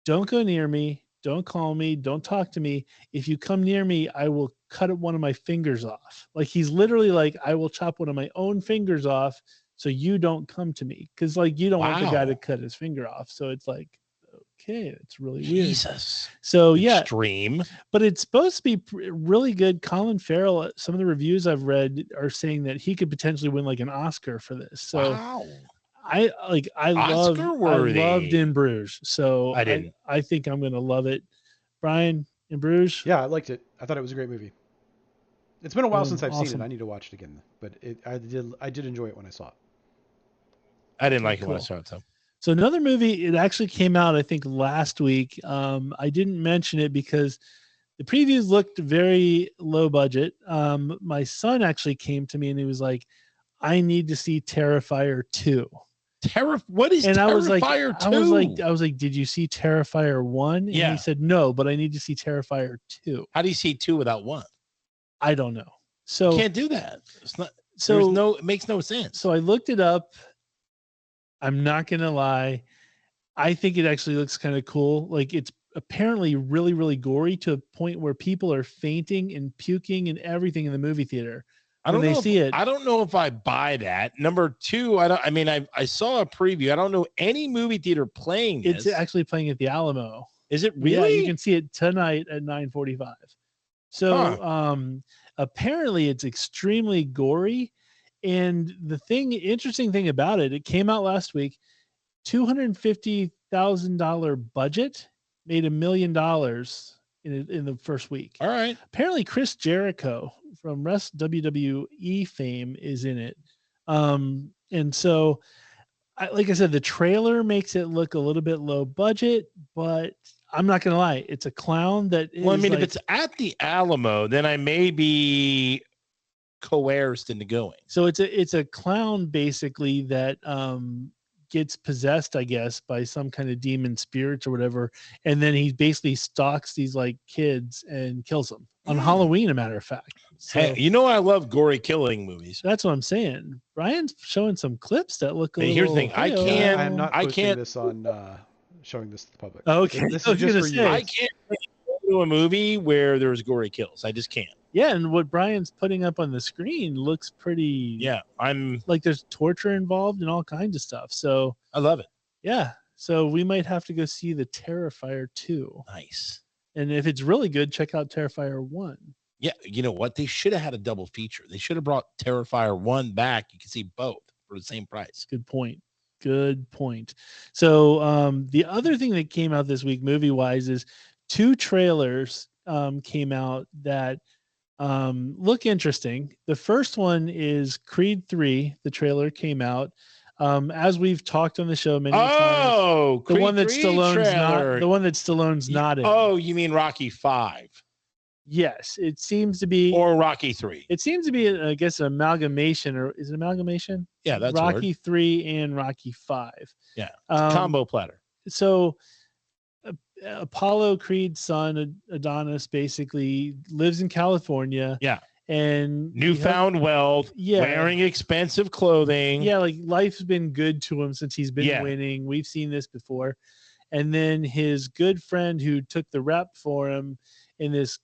don't go near me, don't call me, don't talk to me. If you come near me, I will cut one of my fingers off. Like he's literally like, I will chop one of my own fingers off so you don't come to me. Because like you don't want the guy to cut his finger off. So it's like, okay, it's really weird. Jesus. So yeah, extreme. But it's supposed to be really good. Colin Farrell, some of the reviews I've read are saying that he could potentially win like an Oscar for this. So wow. I loved In Bruges. So I didn't. I think I'm gonna love it. Brian, In Bruges? Yeah, I liked it. I thought it was a great movie. It's been a while since I've seen it. I need to watch it again. But I did enjoy it when I saw it. I didn't like it when I saw it though. So another movie, it actually came out, I think, last week. I didn't mention it because the previews looked very low budget. My son actually came to me and he was like, I need to see Terrifier 2. What is and Terrifier 2? I was like, did you see Terrifier 1? And he said, no, but I need to see Terrifier 2. How do you see 2 without 1? I don't know. So you can't do that. It's not. So it makes no sense. So I looked it up. I'm not gonna lie. I think it actually looks kind of cool. Like apparently really, really gory to a point where people are fainting and puking and everything in the movie theater. I don't know if I buy that. Number two, I saw a preview. I don't know any movie theater playing this. It's actually playing at the Alamo. Is it really? Yeah, you can see it tonight at 9:45. So apparently it's extremely gory. And the interesting thing about it, it came out last week, $250,000 budget, made $1 million in the first week. All right. Apparently Chris Jericho from WWE fame is in it. And so, like I said, the trailer makes it look a little bit low budget, but I'm not going to lie. It's a clown that is if it's at the Alamo, then I may be coerced into going. So it's a clown basically that gets possessed, I guess, by some kind of demon spirits or whatever, and then he basically stalks these like kids and kills them on Halloween, a matter of fact. So, hey, I love gory killing movies. That's what I'm saying. Brian's showing some clips that look here's the thing. I'm not posting this on showing this to the public. Okay. This is just for you. I can't do a movie where there's gory kills. I just can't. Yeah, and what Brian's putting up on the screen looks pretty. Yeah, I'm like there's torture involved and all kinds of stuff. So I love it. Yeah, so we might have to go see the Terrifier 2. Nice. And if it's really good, check out Terrifier 1. Yeah, you know what? They should have had a double feature. They should have brought Terrifier 1 back. You can see both for the same price. Good point. So the other thing that came out this week movie-wise is 2 trailers came out that look interesting. The first one is Creed 3. The trailer came out. As we've talked on the show many times. The one that Stallone's not in. Oh, you mean Rocky 5? Yes, it seems to be. Or Rocky 3. It seems to be, I guess, an amalgamation, or is it amalgamation? Yeah, that's Rocky 3 and Rocky 5. Yeah, combo platter. So Apollo Creed's son, Adonis, basically lives in California. Yeah. And newfound wealth, wearing expensive clothing. Yeah, like life's been good to him since he's been winning. We've seen this before. And then his good friend who took the rep for him in this,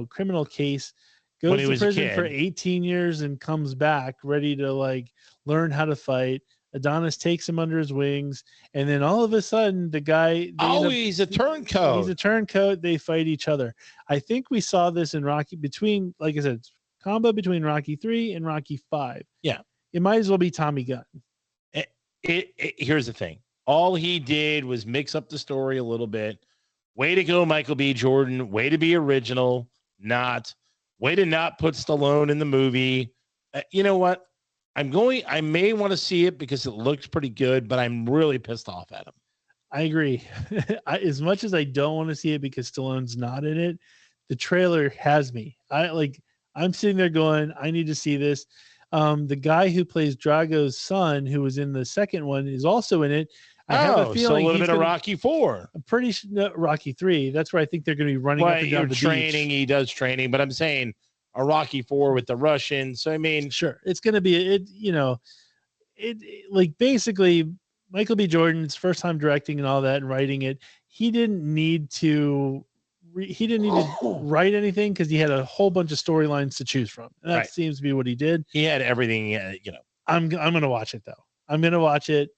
criminal case goes to prison for 18 years and comes back ready to like learn how to fight. Adonis takes him under his wings, and then all of a sudden the guy he's a turncoat. He's a turncoat. They fight each other. I think we saw this in Rocky like I said, combo between Rocky 3 and Rocky 5. Yeah. It might as well be Tommy Gunn. Here's the thing. All he did was mix up the story a little bit. Way to go, Michael B. Jordan. Way to be original. Way to not put Stallone in the movie. You know what? I may want to see it because it looks pretty good, but I'm really pissed off at him. I agree. As much as I don't want to see it because Stallone's not in it, the trailer has me. I'm sitting there going, I need to see this. The guy who plays Drago's son, who was in the second one, is also in it. I have a feeling a little bit of Rocky 4. I'm pretty sure Rocky 3. That's where I think they're going to be running up and down the training. Beach. He does training, but I'm saying a Rocky 4 with the Russians. So I mean, sure, it's going to be basically Michael B. Jordan's first time directing and all that and writing it. He didn't need to write anything because he had a whole bunch of storylines to choose from. And that seems to be what he did. He had everything. I'm going to watch it though. I'm going to watch it.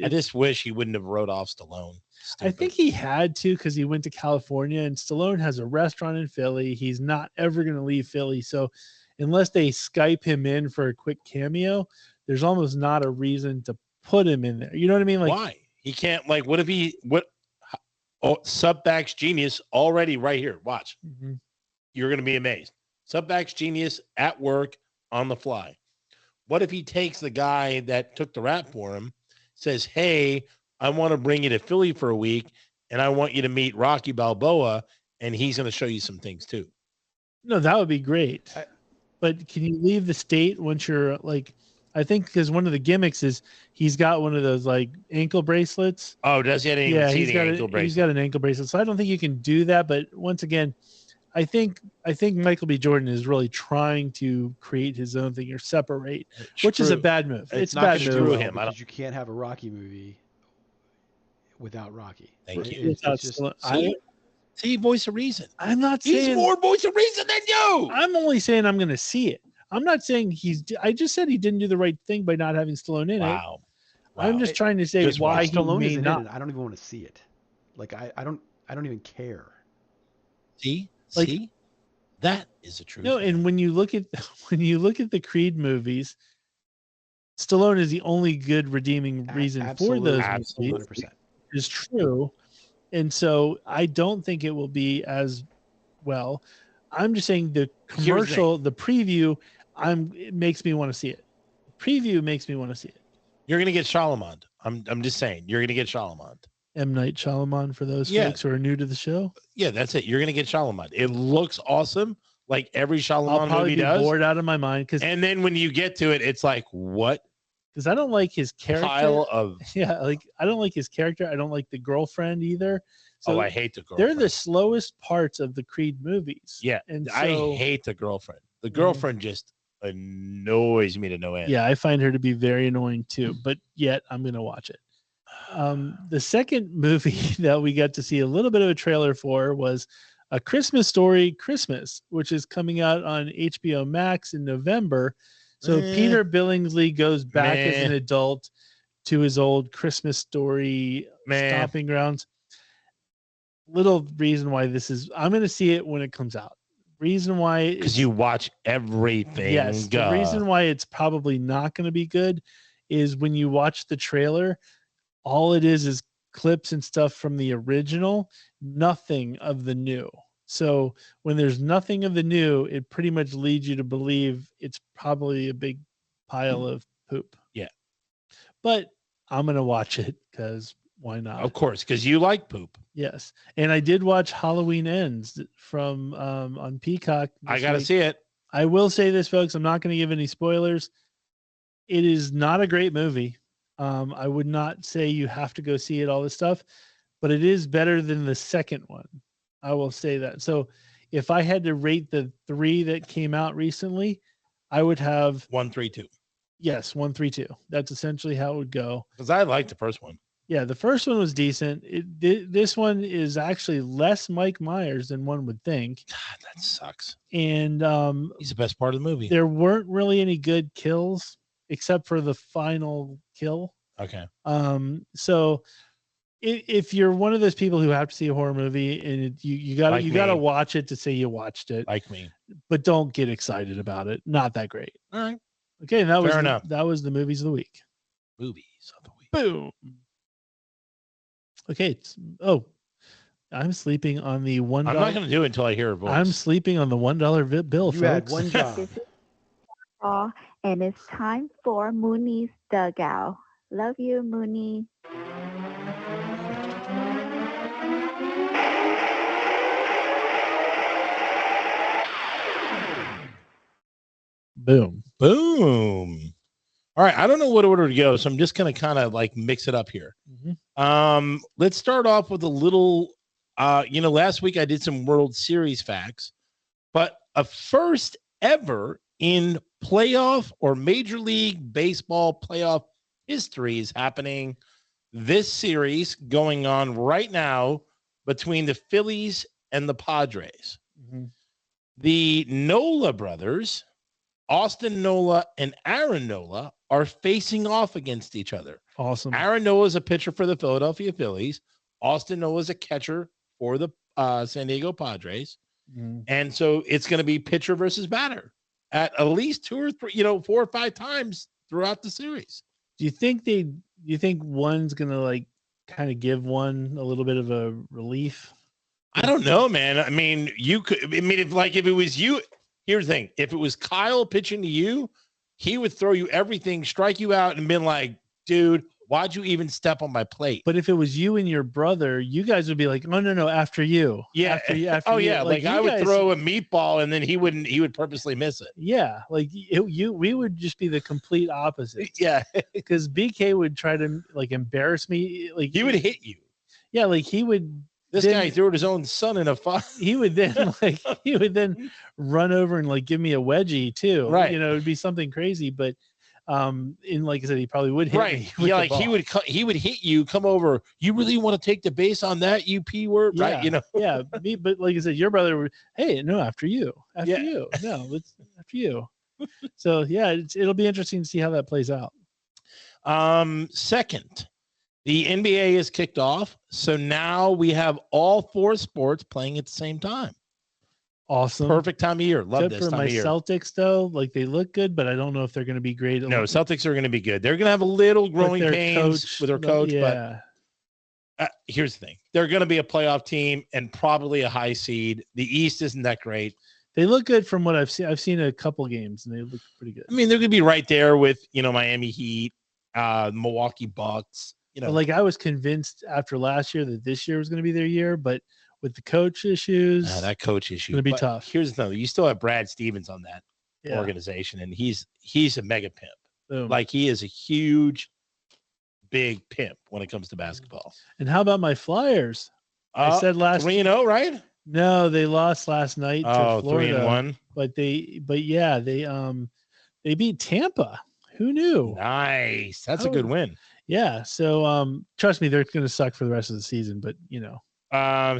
I just wish he wouldn't have wrote off Stallone. Stupid. I think he had to because he went to California, and Stallone has a restaurant in Philly. He's not ever going to leave Philly. So unless they Skype him in for a quick cameo, there's almost not a reason to put him in there. You know what I mean? Like, why? He can't, Subfacts Genius already right here. Watch. Mm-hmm. You're going to be amazed. Subfacts Genius at work on the fly. What if he takes the guy that took the rap for him, says, hey, I want to bring you to Philly for a week, and I want you to meet Rocky Balboa, and he's going to show you some things too. No, that would be great. But can you leave the state once you're I think because one of the gimmicks is he's got one of those ankle bracelets. Oh, does he? He's got an ankle bracelet. So I don't think you can do that. But once again, I think Michael B. Jordan is really trying to create his own thing or separate, which is a bad move. It's not going to do him because you can't have a Rocky movie without Rocky. Thank you. See, voice of reason. I'm not He's saying more voice of reason than you. I'm only saying I'm going to see it. I'm not saying I just said he didn't do the right thing by not having Stallone in it. Wow. I'm just trying to say Just why he Stallone may isn't not. in it. I don't even want to see it. Like I don't even care. See, Like- see, that is the truth. No, and when you look at the Creed movies, Stallone is the only good redeeming reason for those movies. 100%. Is true, and so I don't think it will be as well. I'm just saying the commercial, the preview, it makes me want to see it. Preview makes me want to see it. You're gonna get Shyamalan. I'm just saying, you're gonna get Shyamalan. M. Night Shyamalan for those folks who are new to the show. Yeah, that's it. You're gonna get Shyamalan. It looks awesome, like every Shyamalan I'll probably movie be does. bored out of my mind And then when you get to it, it's like, what because I don't like his character. pile of? Yeah, like I don't like his character. I don't like the girlfriend either. So I hate the girlfriend. they're the slowest parts of the Creed movies. Yeah, and I so, hate the girlfriend. The girlfriend just annoys me to no end. Yeah, I find her to be very annoying too. But yet I'm going to watch it. The second movie that we got to see a little bit of a trailer for was A Christmas Story Christmas, which is coming out on HBO Max in November. So Peter Billingsley goes back as an adult to his old Christmas Story stomping grounds. Little reason why I'm going to see it when it comes out. Reason why, because you watch everything. Yes, the reason why it's probably not going to be good is when you watch the trailer, all it is clips and stuff from the original, nothing of the new. So when there's nothing of the new, it pretty much leads you to believe it's probably a big pile of poop. Yeah. But I'm going to watch it because why not? Of course, because you like poop. Yes. And I did watch Halloween Ends from on Peacock. I got to see it. I will say this, folks. I'm not going to give any spoilers. It is not a great movie. I would not say you have to go see it, all this stuff, but it is better than the second one. I will say that. So if I had to rate the 3 that came out recently, I would have 1, 3, 2. Yes, 1, 3, 2. That's essentially how it would go. Because I liked the first one. Yeah, the first one was decent. This one is actually less Mike Myers than one would think. God, that sucks. And he's the best part of the movie. There weren't really any good kills except for the final kill. Okay. So if you're one of those people who have to see a horror movie and you gotta watch it to say you watched it, like me, but don't get excited about it. Not that great. All right. Okay, and that was the movies of the week. Movies of the week. Boom. Okay. I'm sleeping on the $1. I'm not going to do it until I hear a voice. I'm sleeping on the $1 bill. You folks. had one job. And it's time for Mooney's Dugout. Love you, Mooney. Boom. Boom. All right. I don't know what order to go, so I'm just going to kind of like mix it up here. Mm-hmm. Let's start off with a little, last week I did some World Series facts, but a first ever in playoff or Major League Baseball playoff history is happening. This series going on right now between the Phillies and the Padres. Mm-hmm. The Nola brothers, Austin Nola and Aaron Nola, are facing off against each other. Awesome. Aaron Nola is a pitcher for the Philadelphia Phillies. Austin Nola is a catcher for the San Diego Padres. Mm-hmm. And so it's going to be pitcher versus batter at least 2 or 3, 4 or 5 times throughout the series. Do you think one's going to like kind of give one a little bit of a relief? I don't know, man. I mean, if it was you, here's the thing. If it was Kyle pitching to you, he would throw you everything, strike you out, and been like, dude, why'd you even step on my plate? But if it was you and your brother, you guys would be like, oh, no, after you. Yeah. After you. Yeah. Like I would throw a meatball and then he would purposely miss it. Yeah. Like we would just be the complete opposite. Yeah. Because BK would try to like embarrass me. Like he would hit you. Yeah. Like he would. This guy threw his own son in a fire. He would then run over and like give me a wedgie too. Right. It'd be something crazy. But And like I said, he probably would hit me. With Yeah, the like ball. he would hit you, come over. You really want to take the base on that UP word, right? You know? Yeah. But like I said, your brother would, hey, no, after you. Yeah. You. No, let's after you. So yeah, it'll be interesting to see how that plays out. Second, the NBA is kicked off. So now we have all 4 sports playing at the same time. Awesome. Perfect time of year. Love Except this for time my of year. Celtics, though, like they look good, but I don't know if they're going to be great. No, Celtics are going to be good. They're going to have a little growing pains with their coach, yeah. But here's the thing: they're going to be a playoff team and probably a high seed. The East isn't that great. They look good from what I've seen. I've seen a couple games and they look pretty good. I mean, they're going to be right there with Miami Heat, Milwaukee Bucks. But like I was convinced after last year that this year was going to be their year, but with the coach issues, that coach issue going to be tough. Here's the thing: you still have Brad Stevens on that organization, and he's a mega pimp. Boom. Like he is a huge, big pimp when it comes to basketball. And how about my Flyers? I said last 3-0, right? No, they lost last night to Florida. 3-1. But they beat Tampa. Who knew? Nice. That's a good win. Yeah. So trust me, they're going to suck for the rest of the season. But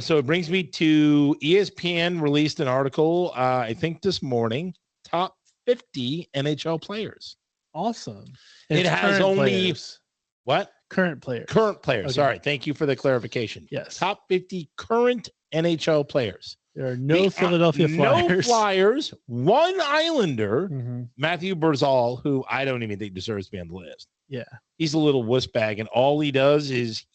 So it brings me to ESPN released an article, I think this morning, top 50 NHL players. Awesome. And it has only players. What? Current players. Current players. Okay. Sorry. Thank you for the clarification. Yes. Top 50 current NHL players. There are no Philadelphia Flyers. No Flyers. One Islander, Matthew Barzal, who I don't even think deserves to be on the list. Yeah. He's a little wuss bag, and all he does is,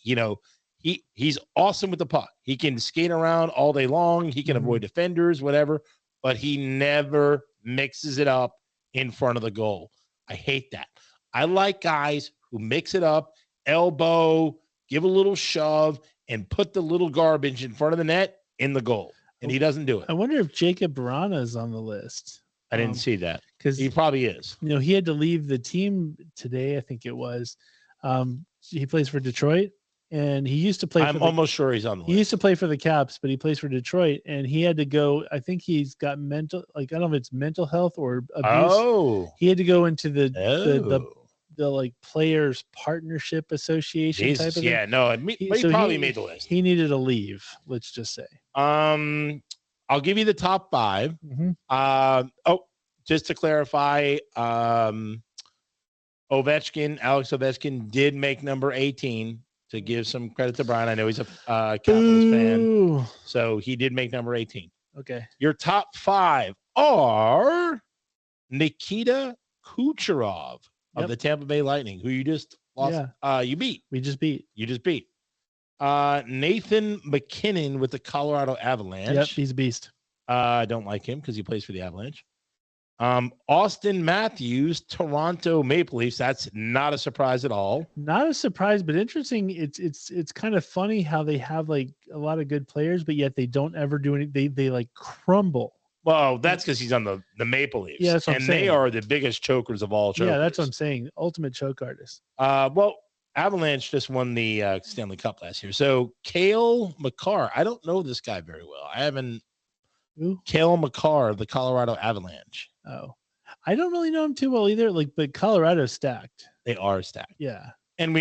he's awesome with the puck. He can skate around all day long. He can avoid defenders, whatever, but he never mixes it up in front of the goal. I hate that. I like guys who mix it up, elbow, give a little shove, and put the little garbage in front of the net in the goal. And he doesn't do it. I wonder if Jacob Brana is on the list. I didn't see that. Because he probably is. He had to leave the team today, I think it was. He plays for Detroit, and he used to play I'm almost sure he's on the list. He used to play for the Caps, but he plays for Detroit, and he had to go. I think he's got mental, I don't know if it's mental health or abuse. Oh. He had to go into the like Players Partnership Association type of thing. Yeah, no, he probably made the list. He needed to leave, let's just say. I'll give you the top 5. Just to clarify, Alex Ovechkin did make number 18 to give some credit to Brian. I know he's a Capitals fan, so he did make number 18. Okay. Your top 5 are Nikita Kucherov of the Tampa Bay Lightning, who you just lost. You beat. We just beat. You just beat. Nathan McKinnon with the Colorado Avalanche. Yep, he's a beast. I don't like him because he plays for the Avalanche. Austin Matthews, Toronto Maple Leafs. That's not a surprise at all. Not a surprise, but interesting. It's kind of funny how they have like a lot of good players, but yet they don't ever do anything. They like crumble. Well, that's because he's on the Maple Leafs. Yeah, that's what I'm saying. They are the biggest chokers of all chokers. Yeah, that's what I'm saying. Ultimate choke artist. Well, Avalanche just won the Stanley Cup last year. So Cale Makar, I don't know this guy very well. I haven't. Who? Cale Makar, the Colorado Avalanche. Oh, I don't really know him too well either. Like, but Colorado's stacked. They are stacked. Yeah. And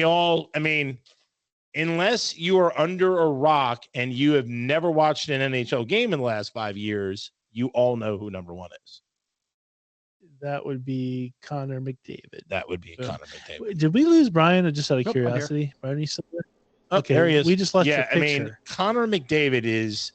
unless you are under a rock and you have never watched an NHL game in the last 5 years, you all know who number 1 is. That would be Connor McDavid. Connor McDavid. Did we lose Brian? Just out of curiosity, Brian, you still there? Okay, there he is. We just left the picture. Connor McDavid is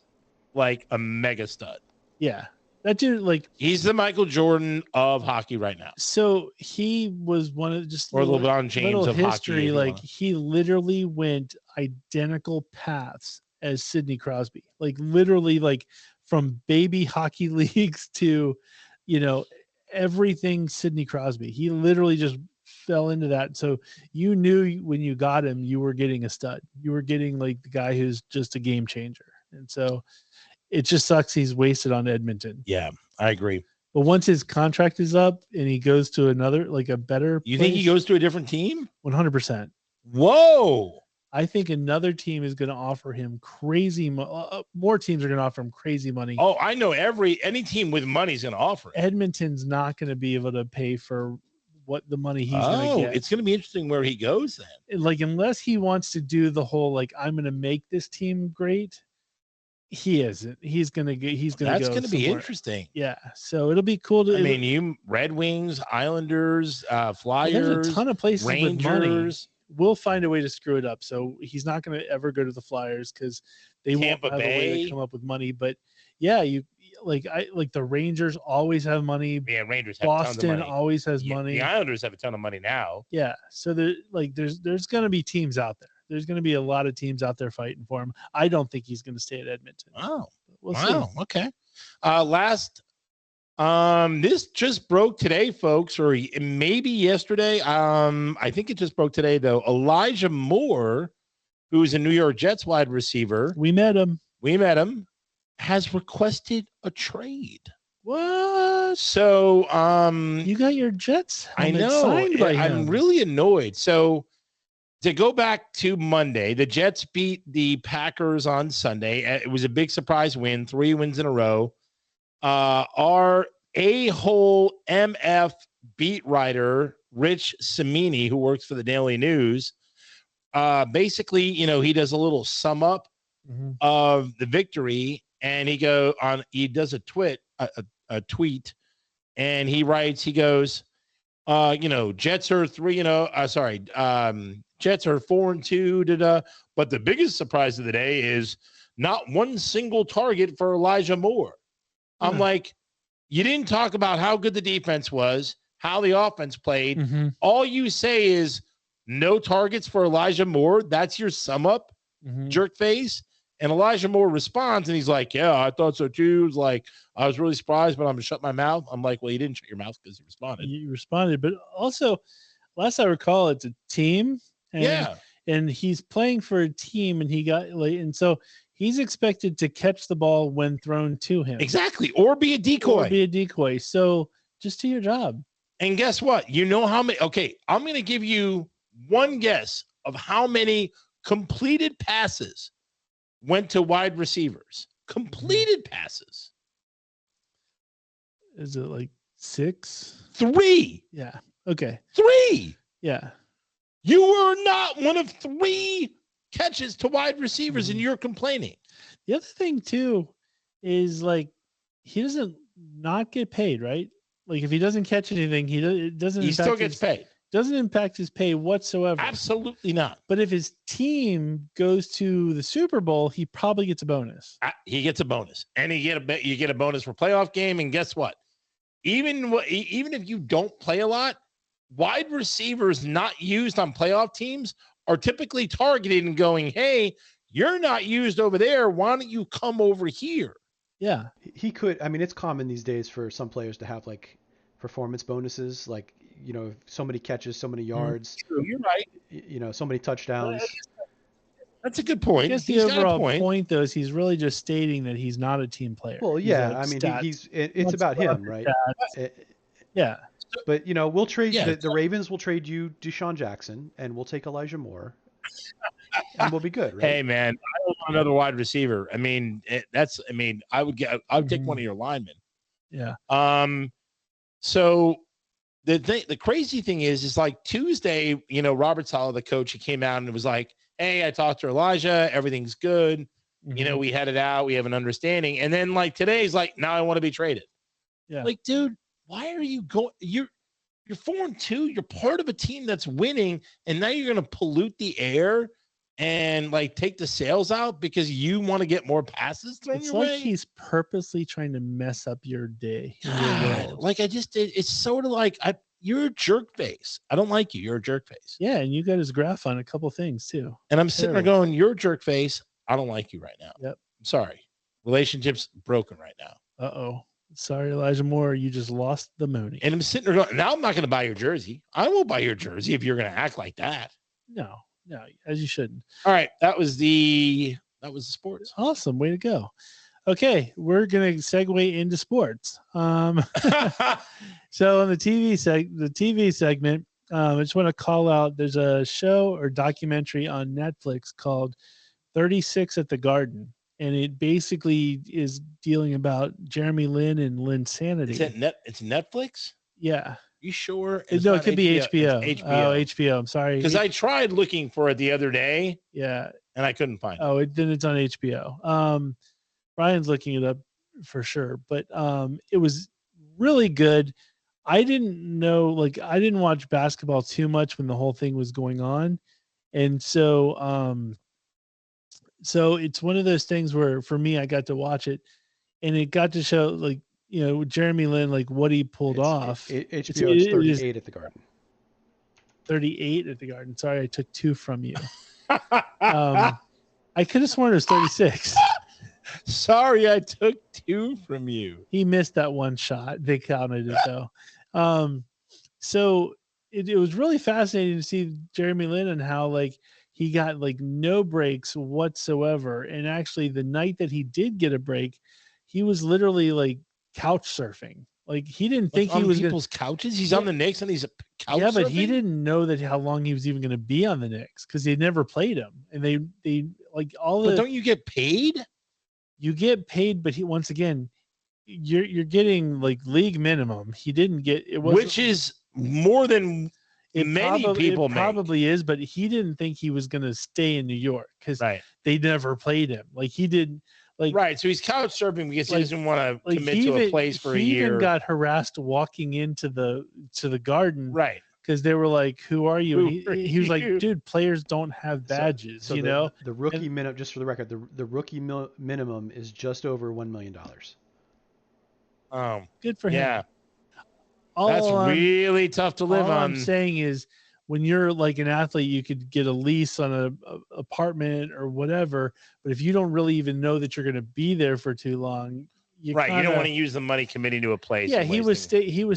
like a mega stud. Yeah, that dude, he's the Michael Jordan of hockey right now. So he was one of or LeBron James of history. Hockey. He literally went identical paths as Sidney Crosby. Literally, from baby hockey leagues to, everything Sidney Crosby. He literally just fell into that. So you knew when you got him, you were getting a stud. You were getting the guy who's just a game changer. And so it just sucks he's wasted on Edmonton. Yeah, I agree. But once his contract is up and he goes to another, a better You think he goes to a different team? 100%. Whoa. I think another team is going to offer him crazy more teams are going to offer him crazy money. Oh, I know any team with money is going to offer it. Edmonton's not going to be able to pay for what the money he's going to get. It's going to be interesting where he goes then. Like, unless he wants to do the whole, like, I'm going to make this team great, he isn't. He's going to That's go going to be somewhere. Interesting. Yeah. So it'll be cool to. I mean, you Red Wings, Islanders, Flyers, there's a ton of places Rangers. with money. We'll find a way to screw it up. So he's not going to ever go to the Flyers because they Tampa won't have Bay. a way to come up with money. But yeah, the Rangers always have money. Yeah, Rangers have Boston tons of money. Always has money. The Islanders have a ton of money now. Yeah. So there's going to be teams out there. There's going to be a lot of teams out there fighting for him. I don't think he's going to stay at Edmonton. Oh, we'll see. Okay. This just broke today, folks, or maybe yesterday. I think it just broke today, though. Elijah Moore, who's a New York Jets wide receiver. We met him. Has requested a trade. What? So, you got your Jets I know. signed by him. I'm really annoyed. So, to go back to Monday, the Jets beat the Packers on Sunday. It was a big surprise win, 3 wins in a row. Our a-hole MF beat writer, Rich Cimini, who works for the Daily News, basically, he does a little sum up of the victory, and he does a tweet, and he writes, he goes, Jets are 3-0. Jets are 4-2. But the biggest surprise of the day is not one single target for Elijah Moore. I'm like, you didn't talk about how good the defense was, how the offense played. All you say is no targets for Elijah Moore. That's your sum up, jerk face. And Elijah Moore responds, and he's like, yeah, I thought so too. It was like, I was really surprised, but I'm going to shut my mouth. I'm like, well, you didn't shut your mouth because you responded. You responded. But also, last I recall, it's a team. And he's playing for a team, and he got late. And so he's expected to catch the ball when thrown to him. Exactly. Or be a decoy. So just do your job. And guess what? You know how many? Okay, I'm going to give you one guess of how many completed passes went to wide receivers. Completed passes. Is it like 6? 3. Yeah. Okay. 3. Yeah. You were not one of 3 catches to wide receivers, and you're complaining. The other thing too is, like, he doesn't not get paid, right? Like, if he doesn't catch anything, he still gets paid. Doesn't impact his pay whatsoever. Absolutely not. But if his team goes to the Super Bowl, he probably gets a bonus. He gets a bonus, and you get a bonus for playoff game. And guess what? Even if you don't play a lot, wide receivers not used on playoff teams are typically targeted and going, hey, you're not used over there. Why don't you come over here? Yeah. He could. I mean, it's common these days for some players to have, like, performance bonuses, like, so many catches, so many yards. True, you're right. So many touchdowns. That's a good point. I guess the overall point, though, is he's really just stating that he's not a team player. Well, yeah. I mean, it's about him, right? Yeah. But, we'll trade the Ravens will trade you Deshaun Jackson, and we'll take Elijah Moore, and we'll be good, right? Hey, man, I don't want another wide receiver. I mean, I would take one of your linemen. Yeah. So the crazy thing is like Tuesday, Robert Saleh, the coach, he came out and it was like, hey, I talked to Elijah, everything's good. We had it out, we have an understanding. And then, like, today's like, now I want to be traded. Yeah. Like, dude, why are you going? You're 4-2. You're part of a team that's winning, and now you're going to pollute the air and, like, take the sails out because you want to get more passes thrown your way. It's like he's purposely trying to mess up your day. Like, it's sort of like you're a jerk face. I don't like you. You're a jerk face. Yeah, and you got his graph on a couple things too. And I'm sitting there going, you're a jerk face. I don't like you right now. Yep. I'm sorry. Relationship's broken right now. Uh-oh. Sorry, Elijah Moore. You just lost the money. And I'm sitting there going, now I'm not going to buy your jersey. I won't buy your jersey if you're going to act like that. No, as you shouldn't. All right. That was the sports. Awesome. Way to go. Okay. We're going to segue into sports. So on the TV segment, I just want to call out, there's a show or documentary on Netflix called 36 at the Garden. And it basically is dealing about Jeremy Lin and Linsanity. It's Netflix? Yeah. You sure? No, it could be HBO. It's HBO. Oh, HBO. I'm sorry. Because I tried looking for it the other day. Yeah. And I couldn't find it. Oh, then it's on HBO. Ryan's looking it up for sure, but it was really good. I didn't know, like, I didn't watch basketball too much when the whole thing was going on, and so it's one of those things where for me, I got to watch it, and it got to show, like, Jeremy Lin, like what he pulled off. HBO is 38 at the Garden. 38 at the Garden. Sorry, I took 2 from you. I could have sworn it was 36. Sorry, I took 2 from you. He missed that one shot. They counted it though. So it was really fascinating to see Jeremy Lin and how, like, he got like no breaks whatsoever. And actually the night that he did get a break, he was literally like couch surfing. Like, he didn't think he was people's couches. He's on the Knicks and he's a couch. Yeah, but surfing? he didn't know that how long he was even going to be on the Knicks because they never played him, and they like all. But don't you get paid? You get paid, but once again, you're getting like league minimum. He didn't get it, which is more than many people make. Probably is, but he didn't think he was going to stay in New York because they never played him. Like, he didn't. Like, right, so he's couch surfing because he doesn't want to commit to a place for a year. He even got harassed walking into the Garden, right? Because they were like, "Who are you?" And he was like, "Dude, players don't have badges, so the rookie minimum, just for the record, the rookie minimum is just over $1 million. Good for him. Yeah, that's really tough to live on. All I'm saying is, when you're like an athlete, you could get a lease on a apartment or whatever. But if you don't really even know that you're going to be there for too long, you don't want to use the money committing to a place. Yeah, he was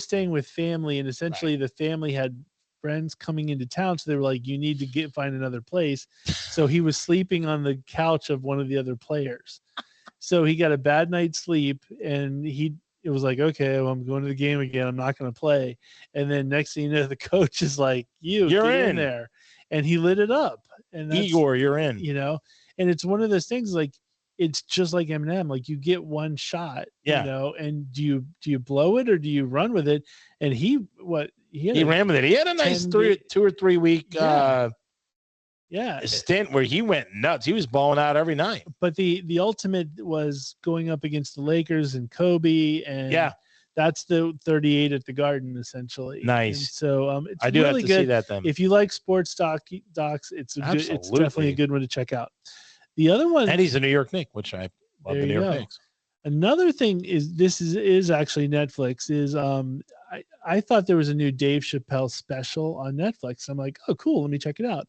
staying with family, and essentially the family had friends coming into town, so they were like, "You need to find another place." So he was sleeping on the couch of one of the other players. So he got a bad night's sleep, and it was like, okay, well, I'm going to the game again. I'm not going to play. And then next thing you know, the coach is like, you're in there. And he lit it up. And Igor, you're in. And it's one of those things, like, it's just like Eminem. Like, you get one shot, and do you blow it or do you run with it? And he ran with it. He had a nice 2 or 3 week stint where he went nuts. He was balling out every night. But the ultimate was going up against the Lakers and Kobe, and that's the 38 at the Garden, essentially. Nice. And so it's I do really have to good. see that then. If you like sports docs, it's definitely a good one to check out. The other one, and he's a New York Knick, which I love the New York Knicks. Another thing is actually Netflix. Is I thought there was a new Dave Chappelle special on Netflix. I'm like, oh, cool, let me check it out.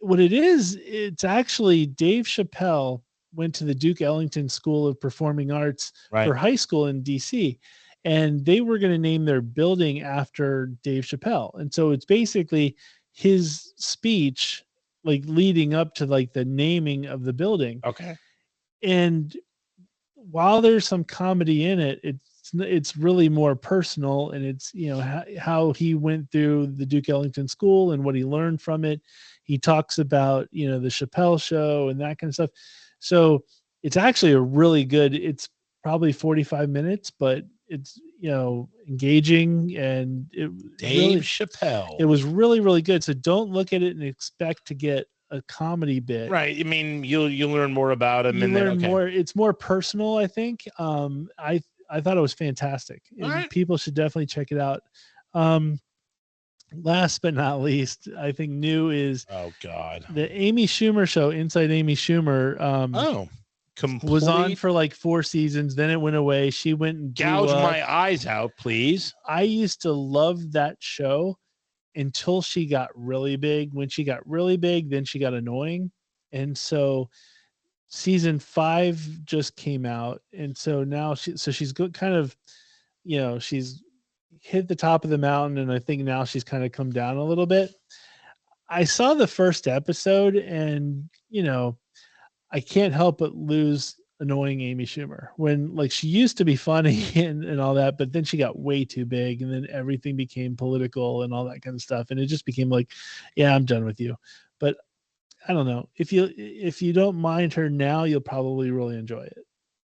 What it is, it's actually Dave Chappelle went to the Duke Ellington School of Performing Arts for high school in DC, and they were going to name their building after Dave Chappelle. And so it's basically his speech, like, leading up to like the naming of the building. Okay. And while there's some comedy in it, it's really more personal, and it's, how he went through the Duke Ellington School and what he learned from it. He talks about, the Chappelle show and that kind of stuff. So it's actually a really good, it's probably 45 minutes, but it's, engaging, and Dave Chappelle. It was really, really good. So don't look at it and expect to get a comedy bit. Right. I mean, you'll learn more about him. More. It's more personal, I think. I thought it was fantastic. Right. People should definitely check it out. Last but not least, I think new is the Amy Schumer show, Inside Amy Schumer. Was on for like 4 seasons, then it went away. She went and gouged my eyes out, please. I used to love that show until she got really big. When she got really big, then she got annoying, and so season 5 just came out, and so now she's kind of, she's hit the top of the mountain, and I think now she's kind of come down a little bit. I saw the first episode, and I can't help but lose annoying Amy Schumer, when, like, she used to be funny and all that, but then she got way too big, and then everything became political and all that kind of stuff, and it just became like, yeah, I'm done with you. But I don't know, if you don't mind her now, you'll probably really enjoy it.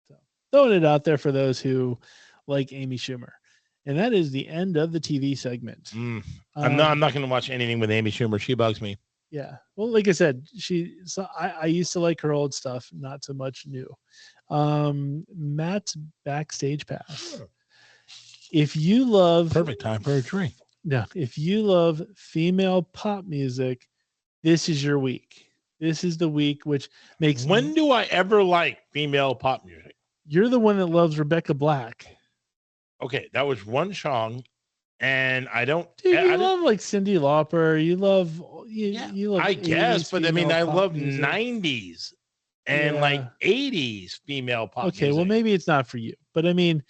So throwing it out there for those who like Amy Schumer. And that is the end of the TV segment. I'm not going to watch anything with Amy Schumer. She bugs me. Yeah. Well, like I said, I used to like her old stuff, not so much new. Matt's backstage pass. If you love perfect time for a drink. Yeah. If you love female pop music, this is your week. This is the week which makes. When do I ever like female pop music? You're the one that loves Rebecca Black. Okay, that was one song, and I don't. Dude, I love like Cyndi Lauper. You love. You love. I guess, but I mean, I love music. 90s and like 80s female pop. Okay, music. well, maybe it's not for you, but I mean,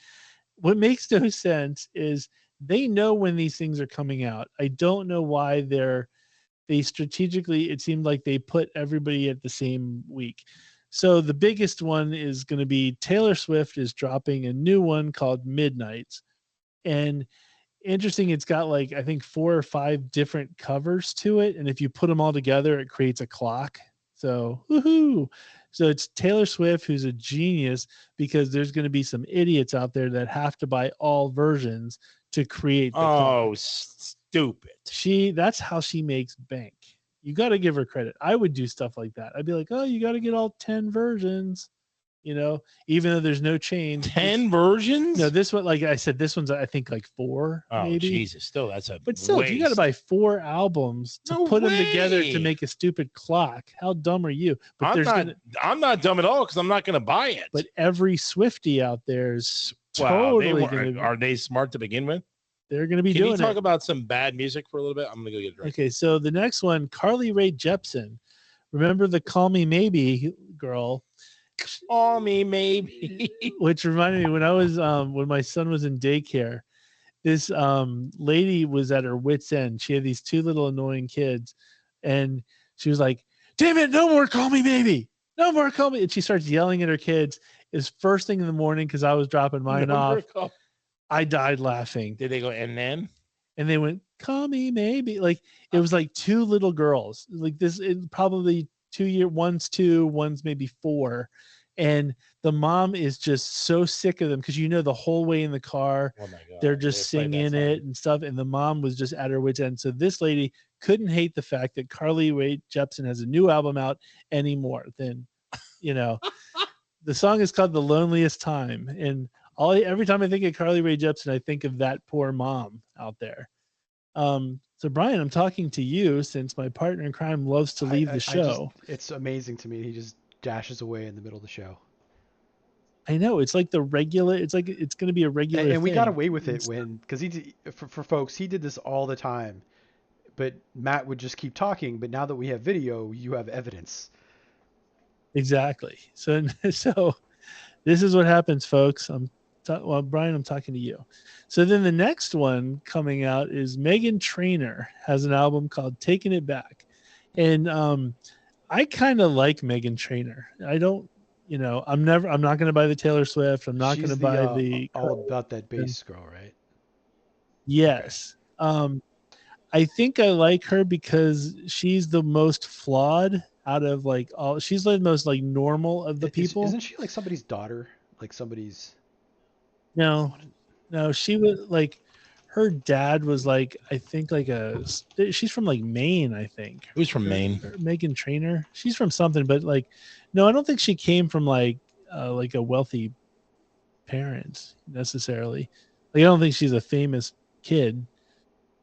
what makes no sense is they know when these things are coming out. I don't know why they strategically, it seemed like they put everybody at the same week. So the biggest one is going to be Taylor Swift is dropping a new one called Midnights. And interesting, it's got like, I think 4 or 5 different covers to it. And if you put them all together, it creates a clock. So, woohoo. So it's Taylor Swift, who's a genius, because there's going to be some idiots out there that have to buy all versions to create the clock. Stupid. That's how she makes bank. You got to give her credit. I would do stuff like that. I'd be like, oh, you got to get all 10 versions, even though there's no change. 10 versions? No, this one, like I said, this one's, I think, like 4. Oh, maybe. Jesus. Still, that's a But still, waste. if you got to buy 4 albums to put them together to make a stupid clock, how dumb are you? But I'm not dumb at all because I'm not going to buy it. But every Swiftie out there is are they smart to begin with? They're going to be doing doing it. Can you talk about some bad music for a little bit? I'm going to go get a drink. Okay, so the next one, Carlie Rae Jepsen. Remember the Call Me Maybe girl? Call Me Maybe. Which reminded me when I was when my son was in daycare, this lady was at her wit's end. She had these 2 little annoying kids, and she was like, "Damn it, no more Call Me Maybe. No more Call Me." And she starts yelling at her kids. It's first thing in the morning because I was dropping mine off. I died laughing. Did they go and then? And they went, "Call Me Maybe." Like it was like 2 little girls. Like this, probably 2 one's 2, one's maybe 4. And the mom is just so sick of them because the whole way in the car, they're just singing it and stuff. And the mom was just at her wit's end. So this lady couldn't hate the fact that Carlie Rae Jepsen has a new album out any more than, the song is called The Loneliest Time. And every time I think of Carlie Rae Jepsen, I think of that poor mom out there. So Brian, I'm talking to you since my partner in crime loves to leave the show. It's amazing to me. He just dashes away in the middle of the show. I know, it's like it's like it's going to be a regular and we thing. got away with it because for folks, he did this all the time, but Matt would just keep talking. But now that we have video, you have evidence. Exactly. So this is what happens, folks. Brian, I'm talking to you. So then the next one coming out is Meghan Trainor has an album called Taking It Back. And I kind of like Meghan Trainor. I don't, I'm not going to buy the Taylor Swift. I'm not going to buy the all about that bass girl, right? Yes. I think I like her because she's the most flawed out of like all. She's the most like normal of the people. Isn't she like somebody's daughter? Like somebody's. No, she was like, her dad was like, I think like she's from like Maine, I think. Who's from Maine? Meghan Trainor. She's from something, but like, no, I don't think she came from like a wealthy parents necessarily. Like, I don't think she's a famous kid.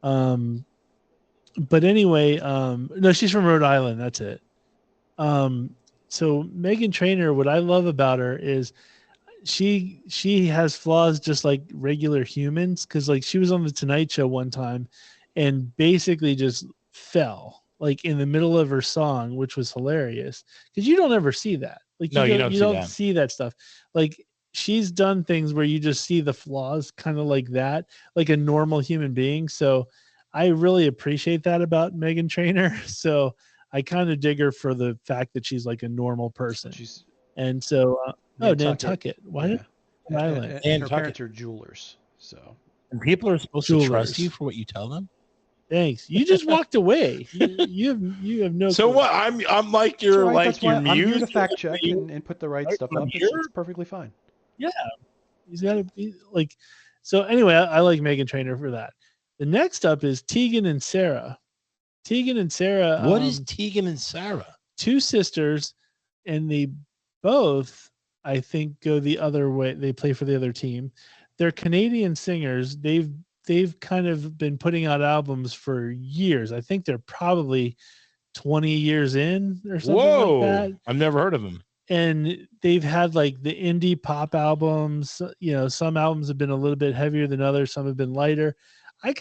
But anyway, no, she's from Rhode Island. That's it. So Meghan Trainor, what I love about her is she has flaws just like regular humans, because like she was on the Tonight Show one time and basically just fell like in the middle of her song, which was hilarious because you don't ever see that. Like you don't see that stuff. Like she's done things where you just see the flaws kind of like that, like a normal human being. So I really appreciate that about Meghan Trainor. So I kind of dig her for the fact that she's like a normal person. And so Nantucket. Why did and her parents are jewelers, so and people are supposed to trust you for what you tell them. Thanks. You just walked away. You have no. So clue. what? I'm like your right, like your muse. I'm here to fact check and put the right stuff up. It's perfectly fine. Yeah, he's got to be like. So anyway, I like Meghan Trainor for that. The next up is Teagan and Sarah. Teagan and Sarah. What is Teagan and Sarah? Two sisters, and they both, I think, go the other way. They play for the other team. They're Canadian singers. They've kind of been putting out albums for years. I think they're probably 20 years in or something like that. I've never heard of them. And they've had like the indie pop albums. You know, some albums have been a little bit heavier than others. Some have been lighter. I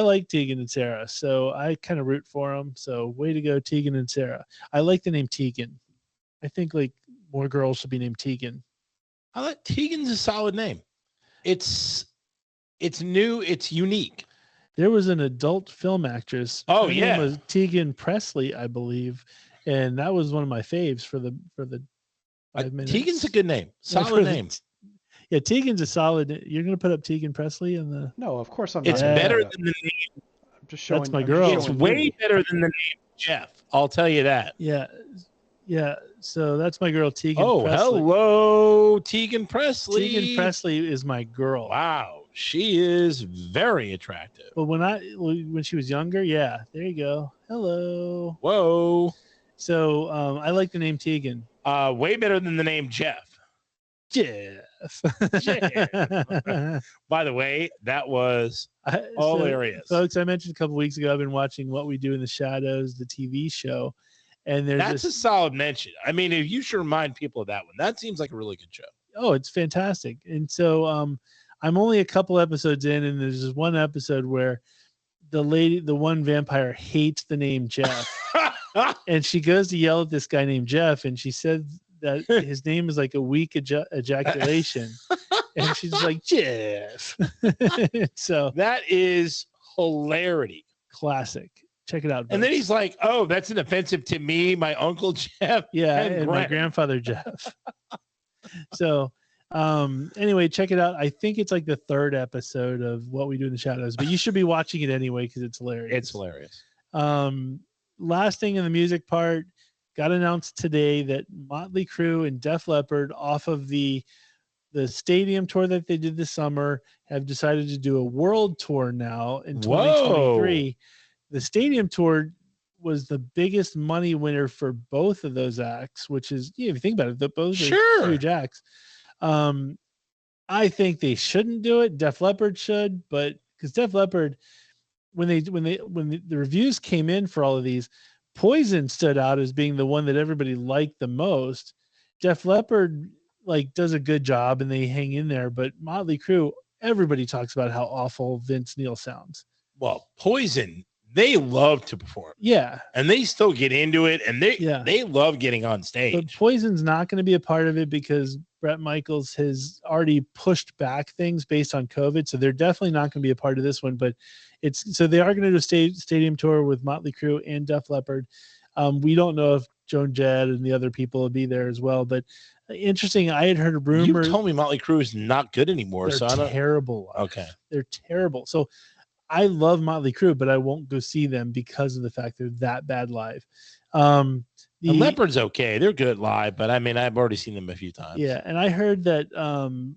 like Teagan and Sarah, so I kind of root for them. So way to go, Teagan and Sarah. I like the name Teagan. I think like more girls should be named Teagan. I like Teagan's a solid name. It's new. It's unique. There was an adult film actress. Oh, Her name was Teagan Presley, I believe, and that was one of my faves for the 5 minutes. Teagan's a good name. Solid name. Yeah, Teagan's a solid. You're gonna put up Teagan Presley in the? No, of course I'm It's not. better than the name. I'm just showing. That's my girl. It's way better than the name Jeff. I'll tell you that. Yeah. So that's my girl Teagan. Oh, Presley. hello, Teagan Presley. Teagan Presley is my girl. Wow, she is very attractive. But when she was younger, yeah, there you go. Hello. Whoa. So I like the name Teagan. Way better than the name Jeff. Jeff. By the way, that was hilarious. Folks, I mentioned a couple weeks ago, I've been watching What We Do in the Shadows, the TV show. And that's a solid mention. I mean, if you should remind people of that one, that seems like a really good show. Oh, it's fantastic. And so I'm only a couple episodes in, and there's this one episode where the one vampire hates the name Jeff. And she goes to yell at this guy named Jeff, and she said that his name is like a weak ejaculation. And she's like, Jeff. So that is hilarity. Classic. Check it out. And then he's like, oh, that's an offensive to me, my uncle Jeff. Yeah, and my grandfather Jeff. So anyway, check it out. I think it's like the third episode of What We Do in the Shadows, but you should be watching it anyway because it's hilarious. It's hilarious. Last thing in the music part, got announced today that Motley Crue and Def Leppard, off of the stadium tour that they did this summer, have decided to do a world tour now in 2023. Whoa. The stadium tour was the biggest money winner for both of those acts, which is, if you think about it, both are huge acts. I think they shouldn't do it. Def Leppard should, but because Def Leppard, when the reviews came in for all of these, Poison stood out as being the one that everybody liked the most. Def Leppard does a good job and they hang in there, but Motley Crue, everybody talks about how awful Vince Neil sounds. Well, Poison, they love to perform. Yeah. And they still get into it, and they love getting on stage. But Poison's not going to be a part of it because Bret Michaels has already pushed back things based on COVID. So they're definitely not going to be a part of this one. But they are going to do a stadium tour with Motley Crue and Def Leppard. We don't know if Joan Jett and the other people will be there as well. But interesting, I had heard a rumor. You told me Motley Crue is not good anymore. They're terrible. Okay. They're terrible. So I love Motley Crue, but I won't go see them because of the fact they're that bad live. The Leppard's okay. They're good live, but I mean, I've already seen them a few times. Yeah, and I heard that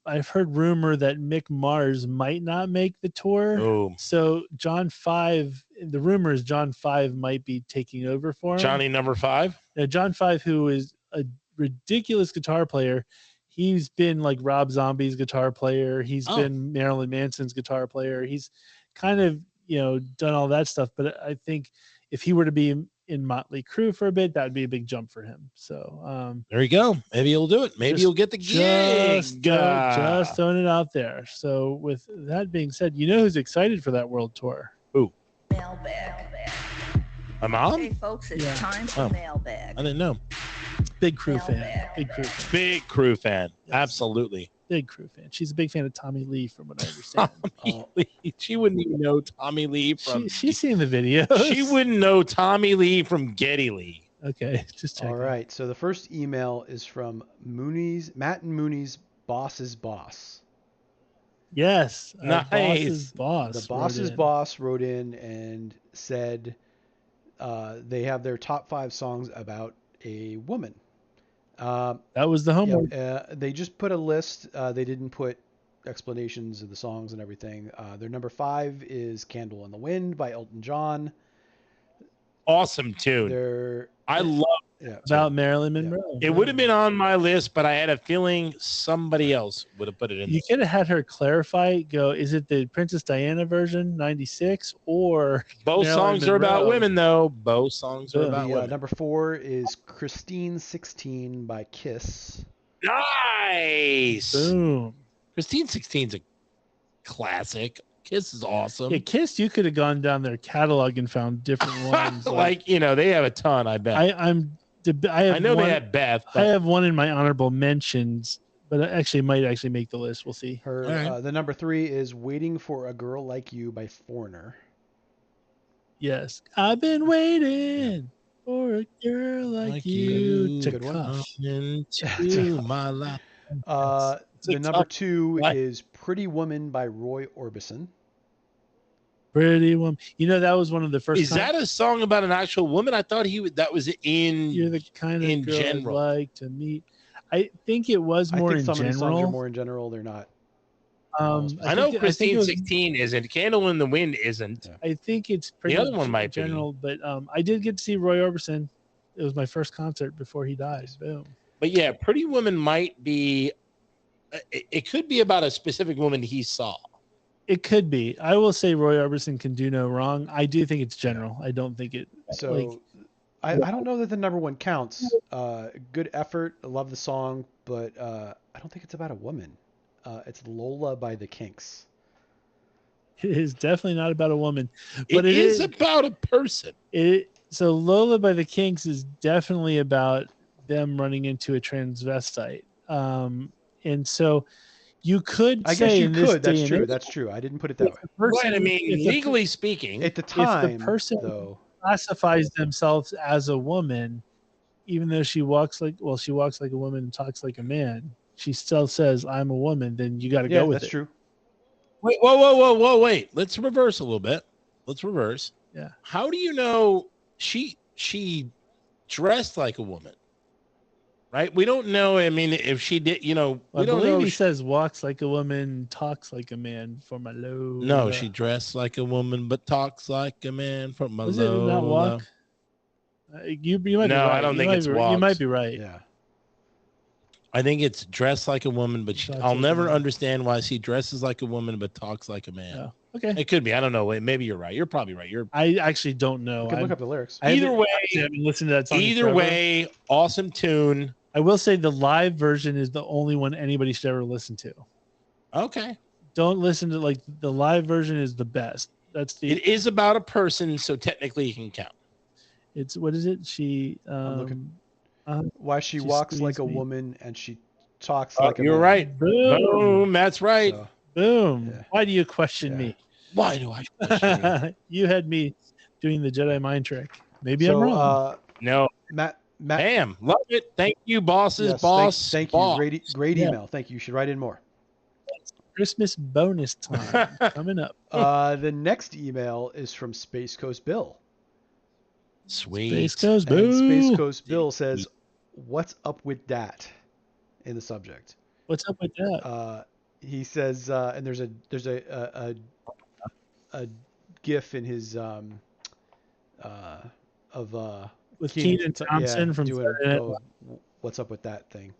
I've heard rumor that Mick Mars might not make the tour. Oh. So John 5, the rumor is John 5 might be taking over for him. Johnny number 5? Now, John 5, who is a ridiculous guitar player. He's been like Rob Zombie's guitar player. He's been Marilyn Manson's guitar player. He's kind of, done all that stuff. But I think if he were to be in Motley Crue for a bit, that would be a big jump for him. So there you go. Maybe he'll do it. Maybe he'll get the gig. Just throwing it out there. So with that being said, who's excited for that world tour? Who? Mailbag. My mom? Hey folks, it's time for mailbag. I didn't know. Big Crue fan. Big Crue fan. Yes. Absolutely. Big Crue fan. She's a big fan of Tommy Lee, from what I understand. Tommy Lee. She wouldn't even know Tommy Lee from. She's seen the video. She wouldn't know Tommy Lee from Geddy Lee. Okay, just checking. All right. So the first email is from Matt and Mooney's boss's boss. Yes, nice. Boss's boss. The boss's boss wrote in and said they have their top 5 songs about a woman. That was the homework. They just put a list. They didn't put explanations of the songs and everything. Their number 5 is "Candle in the Wind" by Elton John. Awesome tune. I love about Marilyn Monroe. It would have been on my list, but I had a feeling somebody else would have put it in. You could have had her clarify. Go, is it the Princess Diana version, '96, or both Marilyn songs Monroe? are about women, though. Both songs are about women. Number 4 is "Christine 16" by Kiss. Nice. Boom. Christine 16's a classic. Kiss is awesome. Yeah, Kiss, you could have gone down their catalog and found different ones. They have a ton, I bet. I know they had Beth. I have one in my honorable mentions, but it actually might make the list. We'll see. The number 3 is "Waiting for a Girl Like You" by Foreigner. Yes. I've been waiting for a girl like you to come into my life. The number 2 is "Pretty Woman" by Roy Orbison. Pretty Woman. That was one of the first. Is that a song about an actual woman? I thought that was in. You're the kind of girl general. I'd like to meet. I think it was more in some general. Of the songs are more in general. They're not. I know Christine 16 isn't. "Candle in the Wind" isn't. Yeah. I think it's pretty. The other one might be general, but I did get to see Roy Orbison. It was my first concert before he died. Boom. But yeah, "Pretty Woman" might be. It could be about a specific woman he saw. It could be. I will say Roy Orbison can do no wrong. I do think it's general. I don't think it. So, I don't know that the number 1 counts. Good effort. I love the song, but I don't think it's about a woman. It's "Lola" by the Kinks. It is definitely not about a woman, but it is about a person. So "Lola" by the Kinks is definitely about them running into a transvestite. And so you could I guess you could. That's true. That's true. I didn't put it that way. Right. I mean, legally speaking, at the time, if the person though classifies themselves as a woman, even though she walks like a woman and talks like a man, she still says, "I'm a woman." Then you got to go with it. That's true. Wait, whoa! Let's reverse a little bit. Let's reverse. Yeah. How do you know she dressed like a woman? Right? We don't know. I mean, if she did, we don't know. He says walks like a woman, talks like a man for my low. No, she dressed like a woman, but talks like a man for my low. Was it not walk? You might be right. I don't think it's walk. You might be right. Yeah. I think it's dressed like a woman, but I'll never understand why she dresses like a woman but talks like a man. Yeah. Okay. It could be. I don't know. Maybe you're right. You're probably right. I actually don't know. You can look up the lyrics. Either way, I haven't listened to that song. Either way, awesome tune. I will say the live version is the only one anybody should ever listen to. Okay. Don't listen to the live version is the best. It is about a person, so technically it can count. It's what is it? Why she walks like a woman and she talks like a man. You're right. Boom. That's right. So, boom. Yeah. Why do you question me? Why do I question you? You had me doing the Jedi mind trick. Maybe I'm wrong. No. Matt. Bam. Love it. Thank you, bosses. Yes, boss. Thank boss. you. Great email. Thank you. You should write in more. Christmas bonus time coming up. The next email is from Space Coast Bill. Sweet. Space Coast Bill. And Space Coast Bill says, "What's up with that?" in the subject. What's up with that? He says, and there's a GIF in his with Kenan Thompson from doing "What's up with that" thing.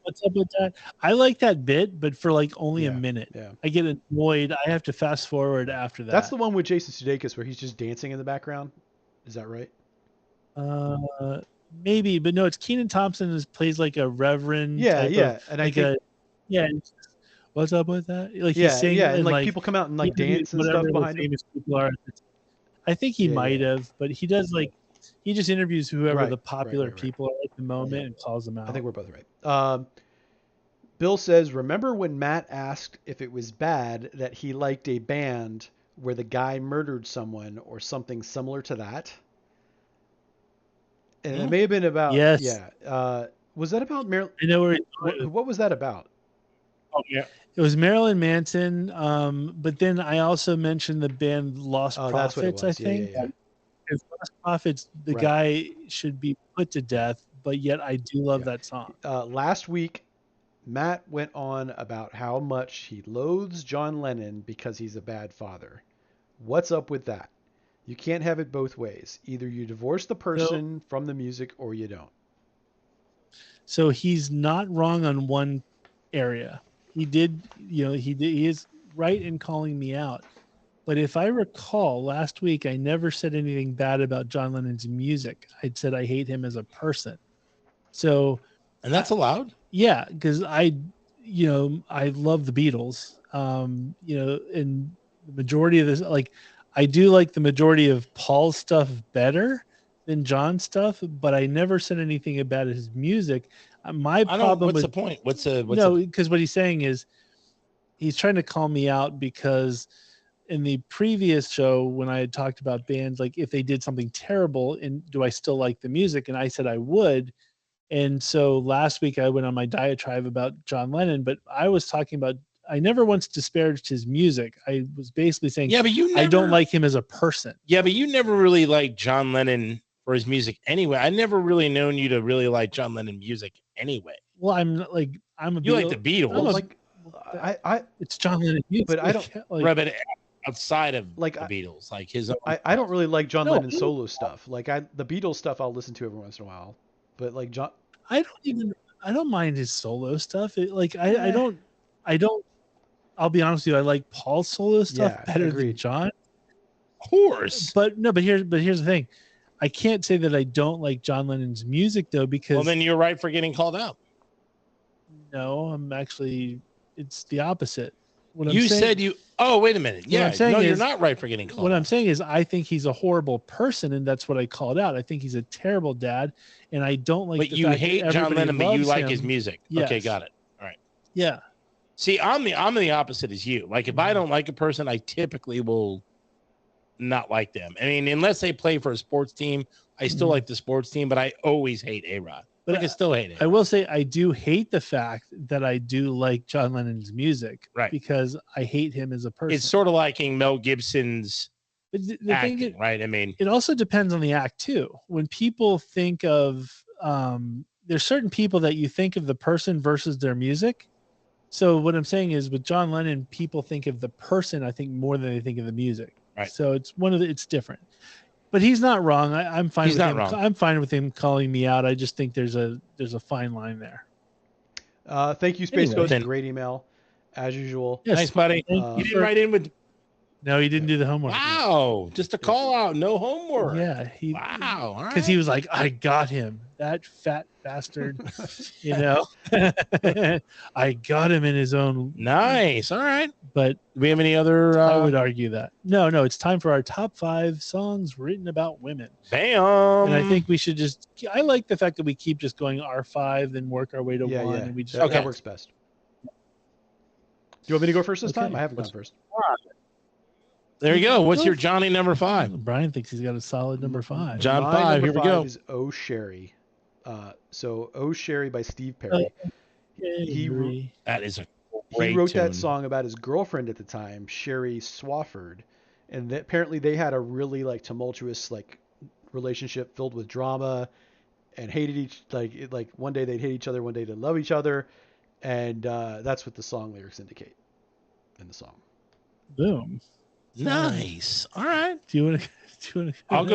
What's up with that? I like that bit, but for only a minute. Yeah. I get annoyed. I have to fast forward after that. That's the one with Jason Sudeikis where he's just dancing in the background. Is that right? Maybe, but no, it's Kenan Thompson plays like a reverend. Yeah, type yeah, of, and I think, what's up with that? He's singing, and people come out and dance and stuff behind him. Famous people are. I think he might have, but he does he just interviews whoever the popular people are at the moment and calls them out. I think we're both right. Bill says, "Remember when Matt asked if it was bad that he liked a band where the guy murdered someone or something similar to that?" And it may have been about was that about Marilyn? I know what was that about? Oh yeah, it was Marilyn Manson. But then I also mentioned the band Lost Prophets. That's what it was. I think. Yeah. Lost Prophets, the guy should be put to death, but yet I do love that song. Last week, Matt went on about how much he loathes John Lennon because he's a bad father. What's up with that? You can't have it both ways. Either you divorce the person from the music or you don't. So he's not wrong on one area. He is right in calling me out. But if I recall, last week I never said anything bad about John Lennon's music. I said I hate him as a person. So, and that's allowed. Yeah, because I love the Beatles. And the majority of this, like, I do like the majority of Paul's stuff better than John's stuff, but I never said anything about his music. My problem. What's the point? Because what he's saying is he's trying to call me out because in the previous show when I had talked about bands, like if they did something terrible, and do I still like the music? And I said I would. And so last week I went on my diatribe about John Lennon, but I was talking about, I never once disparaged his music. I was basically saying, I don't like him as a person. Yeah, but you never really liked John Lennon for his music anyway. I never really known you to really like John Lennon music anyway. Well, you like the Beatles. It's John Lennon music. But I don't but outside of the Beatles, like his own I don't really like John Lennon solo stuff. Like the Beatles stuff I'll listen to every once in a while. But like John, I don't mind his solo stuff. I don't. I'll be honest with you. I like Paul's solo stuff better than John. Of course, but here's the thing. I can't say that I don't like John Lennon's music though, because then you're right for getting called out. No, I'm actually. It's the opposite. Oh, wait a minute. Yeah, you're not right for getting called out. What I'm saying is I think he's a horrible person, and that's what I called out. I think he's a terrible dad, and I don't like. But you hate John Lennon, but you like his music. Yes. Okay, got it. All right. Yeah. See, I'm the opposite as you. Like, if I don't like a person, I typically will not like them. I mean, unless they play for a sports team, I still like the sports team, but I always hate A-Rod. But I can still hate it. I will say I do hate the fact that I do like John Lennon's music, right? Because I hate him as a person. It's sort of liking Mel Gibson's acting, right? I mean, it also depends on the act too. When people think of, there's certain people that you think of the person versus their music. So what I'm saying is, with John Lennon, people think of the person, I think, more than they think of the music. Right. So it's it's different. But he's not wrong. I'm fine with him. Wrong. I'm fine with him calling me out. I just think there's a fine line there. Thank you, Space Ghost. Great email, as usual. Yes, nice, buddy. You didn't write in with. No, he didn't do the homework. Wow, just a call out, no homework. Yeah, wow, because he was like, I got him, that fat bastard. I got him in his own. Nice. All right. But do we have any other? I would argue that no. It's time for our top 5 songs written about women. Bam. And I think we should just. I like the fact that we keep just going R5, then work our way to 1, and we just. That works best. Do you want me to go first this time? I haven't gone first. There you go. What's your Johnny number 5? Brian thinks he's got a solid number 5. John 5. Here we go. Is Oh Sherry. So Oh Sherry by Steve Perry. That is a great. He wrote that song about his girlfriend at the time, Sherry Swafford, and apparently they had a really tumultuous relationship filled with drama, and hated one day they'd hate each other, one day they'd love each other, and that's what the song lyrics indicate in the song. Boom. Nice. All right. Do you want to? I'll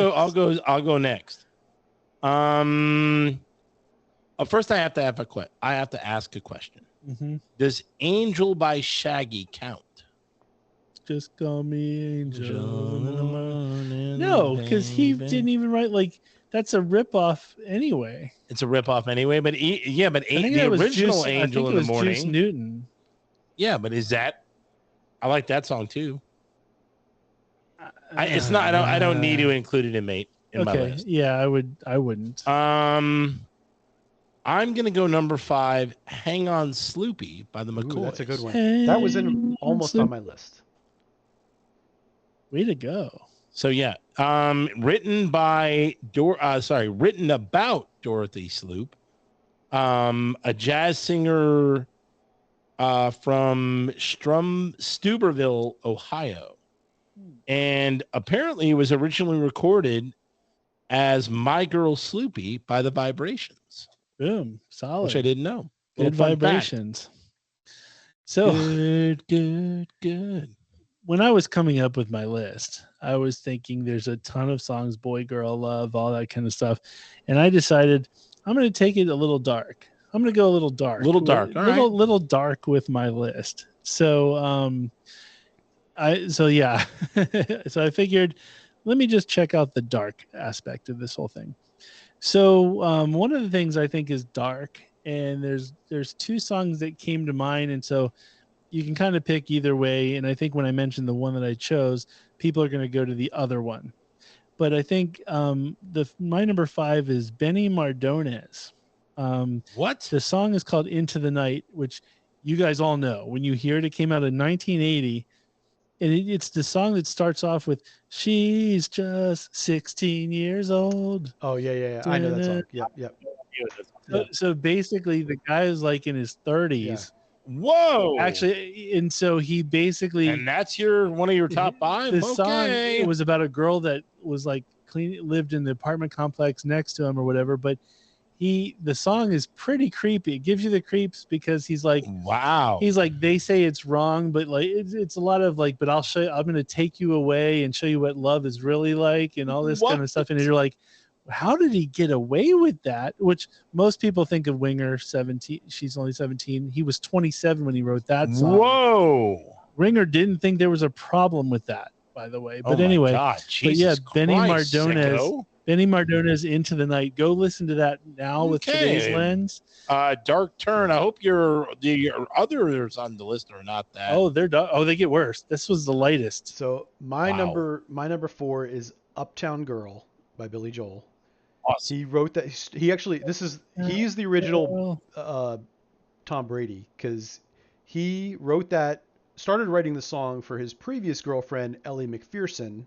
go next. First I have to ask a question. Mm-hmm. Does Angel by Shaggy count? Just call me Angel. No, because he didn't even write that's a ripoff anyway. It's a ripoff anyway, but the original Angel in the Morning. Juice Newton. Yeah, but is that? I like that song too. It's not. I don't need to include it in my list. Yeah, I wouldn't. I'm gonna go number 5. Hang on, Sloopy by the McCoys. That's a good one. That was almost on my list. Way to go. So yeah, written about Dorothy Sloop, a jazz singer from Steubenville, Ohio, and apparently it was originally recorded as My Girl Sloopy by the Vibrations. Boom, solid. Which I didn't know. Good vibrations. So good. When I was coming up with my list, I was thinking there's a ton of songs, boy, girl, love, all that kind of stuff. And I decided I'm going to take it a little dark. I'm going to go a little dark. Little dark. All right. Little dark with my list. So, so I figured, let me just check out the dark aspect of this whole thing. So one of the things I think is dark, and there's two songs that came to mind, and so you can kind of pick either way. And I think when I mentioned the one that I chose, people are going to go to the other one. But I think my number 5 is Benny Mardones. What? The song is called Into the Night, which you guys all know. When you hear it, it came out in 1980. And it's the song that starts off with "She's just 16 years old." Oh yeah. I know that song. Yep. So basically, the guy is like in his 30s. Yeah. Whoa! Actually, and so he basically, and that's one of your top 5. The song, it was about a girl that was like lived in the apartment complex next to him or whatever. But the song is pretty creepy. It gives you the creeps because he's like, wow. He's like, they say it's wrong, but like it's a lot of like, but I'll show you. I'm going to take you away and show you what love is really like, and all this kind of stuff. And you're like, how did he get away with that? Which most people think of Winger 17. She's only 17. He was 27 when he wrote that song. Whoa. Winger didn't think there was a problem with that, by the way. But oh anyway, God. Jesus Benny Christ, Mardones. sicko. Benny Mardones, Into the Night. Go listen to that now with today's lens. Dark Turn. I hope your others on the list are not that. Oh, they get worse. This was the lightest. So my number 4 is Uptown Girl by Billy Joel. Awesome. He wrote that. He's the original Tom Brady, because he wrote that, started writing the song for his previous girlfriend Ellie McPherson.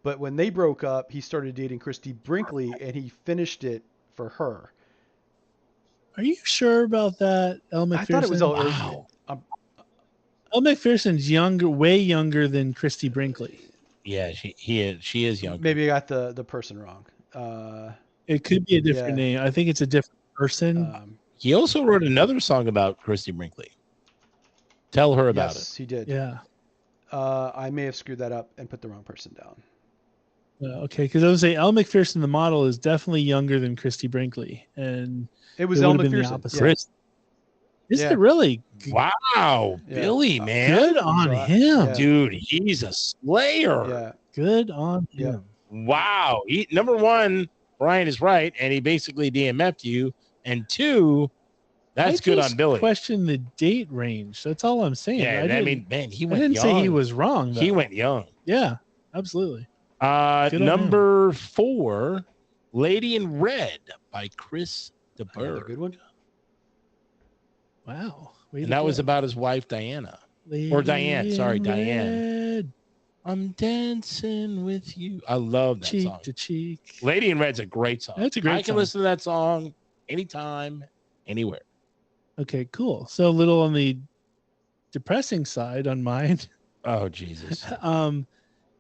But when they broke up, he started dating Christy Brinkley, and he finished it for her. Are you sure about that, Elle McPherson? I thought it was Elle McPherson's younger, way younger than Christy Brinkley. Yeah, she is younger. Maybe I got the person wrong. It could be a different name. I think it's a different person. He also wrote another song about Christy Brinkley. Tell her about it. Yes, he did. Yeah. I may have screwed that up and put the wrong person down. Okay, because I would say Elle McPherson, the model, is definitely younger than Christy Brinkley, and it was Elle McPherson. Is it really? Wow, yeah. Billy, man, good on him, dude. He's a slayer. Yeah, good on him. Wow, number 1, Brian is right, and he basically DMF'd you, and 2, that's good on Billy. Question the date range. That's all I'm saying. Yeah, I mean, man, he went. I didn't young. say he was wrong. Though. He went young. Yeah, absolutely. Number 4, Lady in Red by Chris DeBerg. Good one. Wow. And that was about his wife, Diana. Or Diane. Sorry, Diane. I'm dancing with you. I love that cheek song. To cheek. Lady in Red's a great song. That's a great song. I can listen to that song anytime, anywhere. Okay, cool. So a little on the depressing side on mine. Oh, Jesus.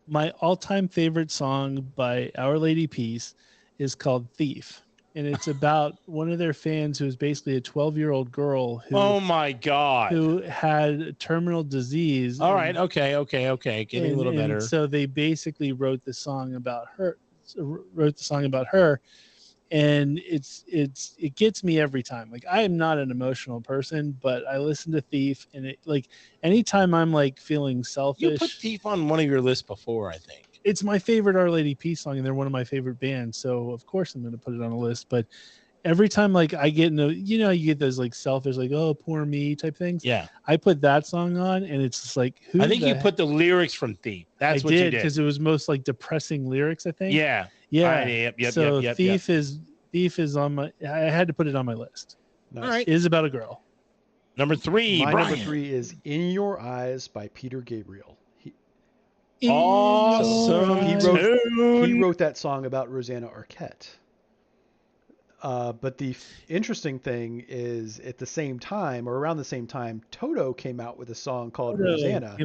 My all-time favorite song by Our Lady Peace is called Thief. And it's about one of their fans who is basically a 12-year-old girl who, oh my God, who had terminal disease. All right. Okay. Getting a little better. So they basically wrote the song about her, and it gets me every time. Like, I am not an emotional person, but I listen to Thief, and it, like, anytime I'm like feeling selfish. You put Thief on one of your lists before, I think. It's my favorite Our Lady Peace song, and they're one of my favorite bands, so of course I'm going to put it on a list. But every time, like, I get into, you get those like selfish, like, oh, poor me type things. Yeah, I put that song on, and it's just like, I think you put the lyrics from Thief. That's what you did, because it was most like depressing lyrics, I think. Yeah. Yep. So Thief is on my. I had to put it on my list. Nice. All right. It is about a girl. Number 3. My Brian. number 3 is In Your Eyes by Peter Gabriel. Awesome. He wrote that song about Rosanna Arquette. But the interesting thing is, at the same time, or around the same time, Toto came out with a song called Rosanna.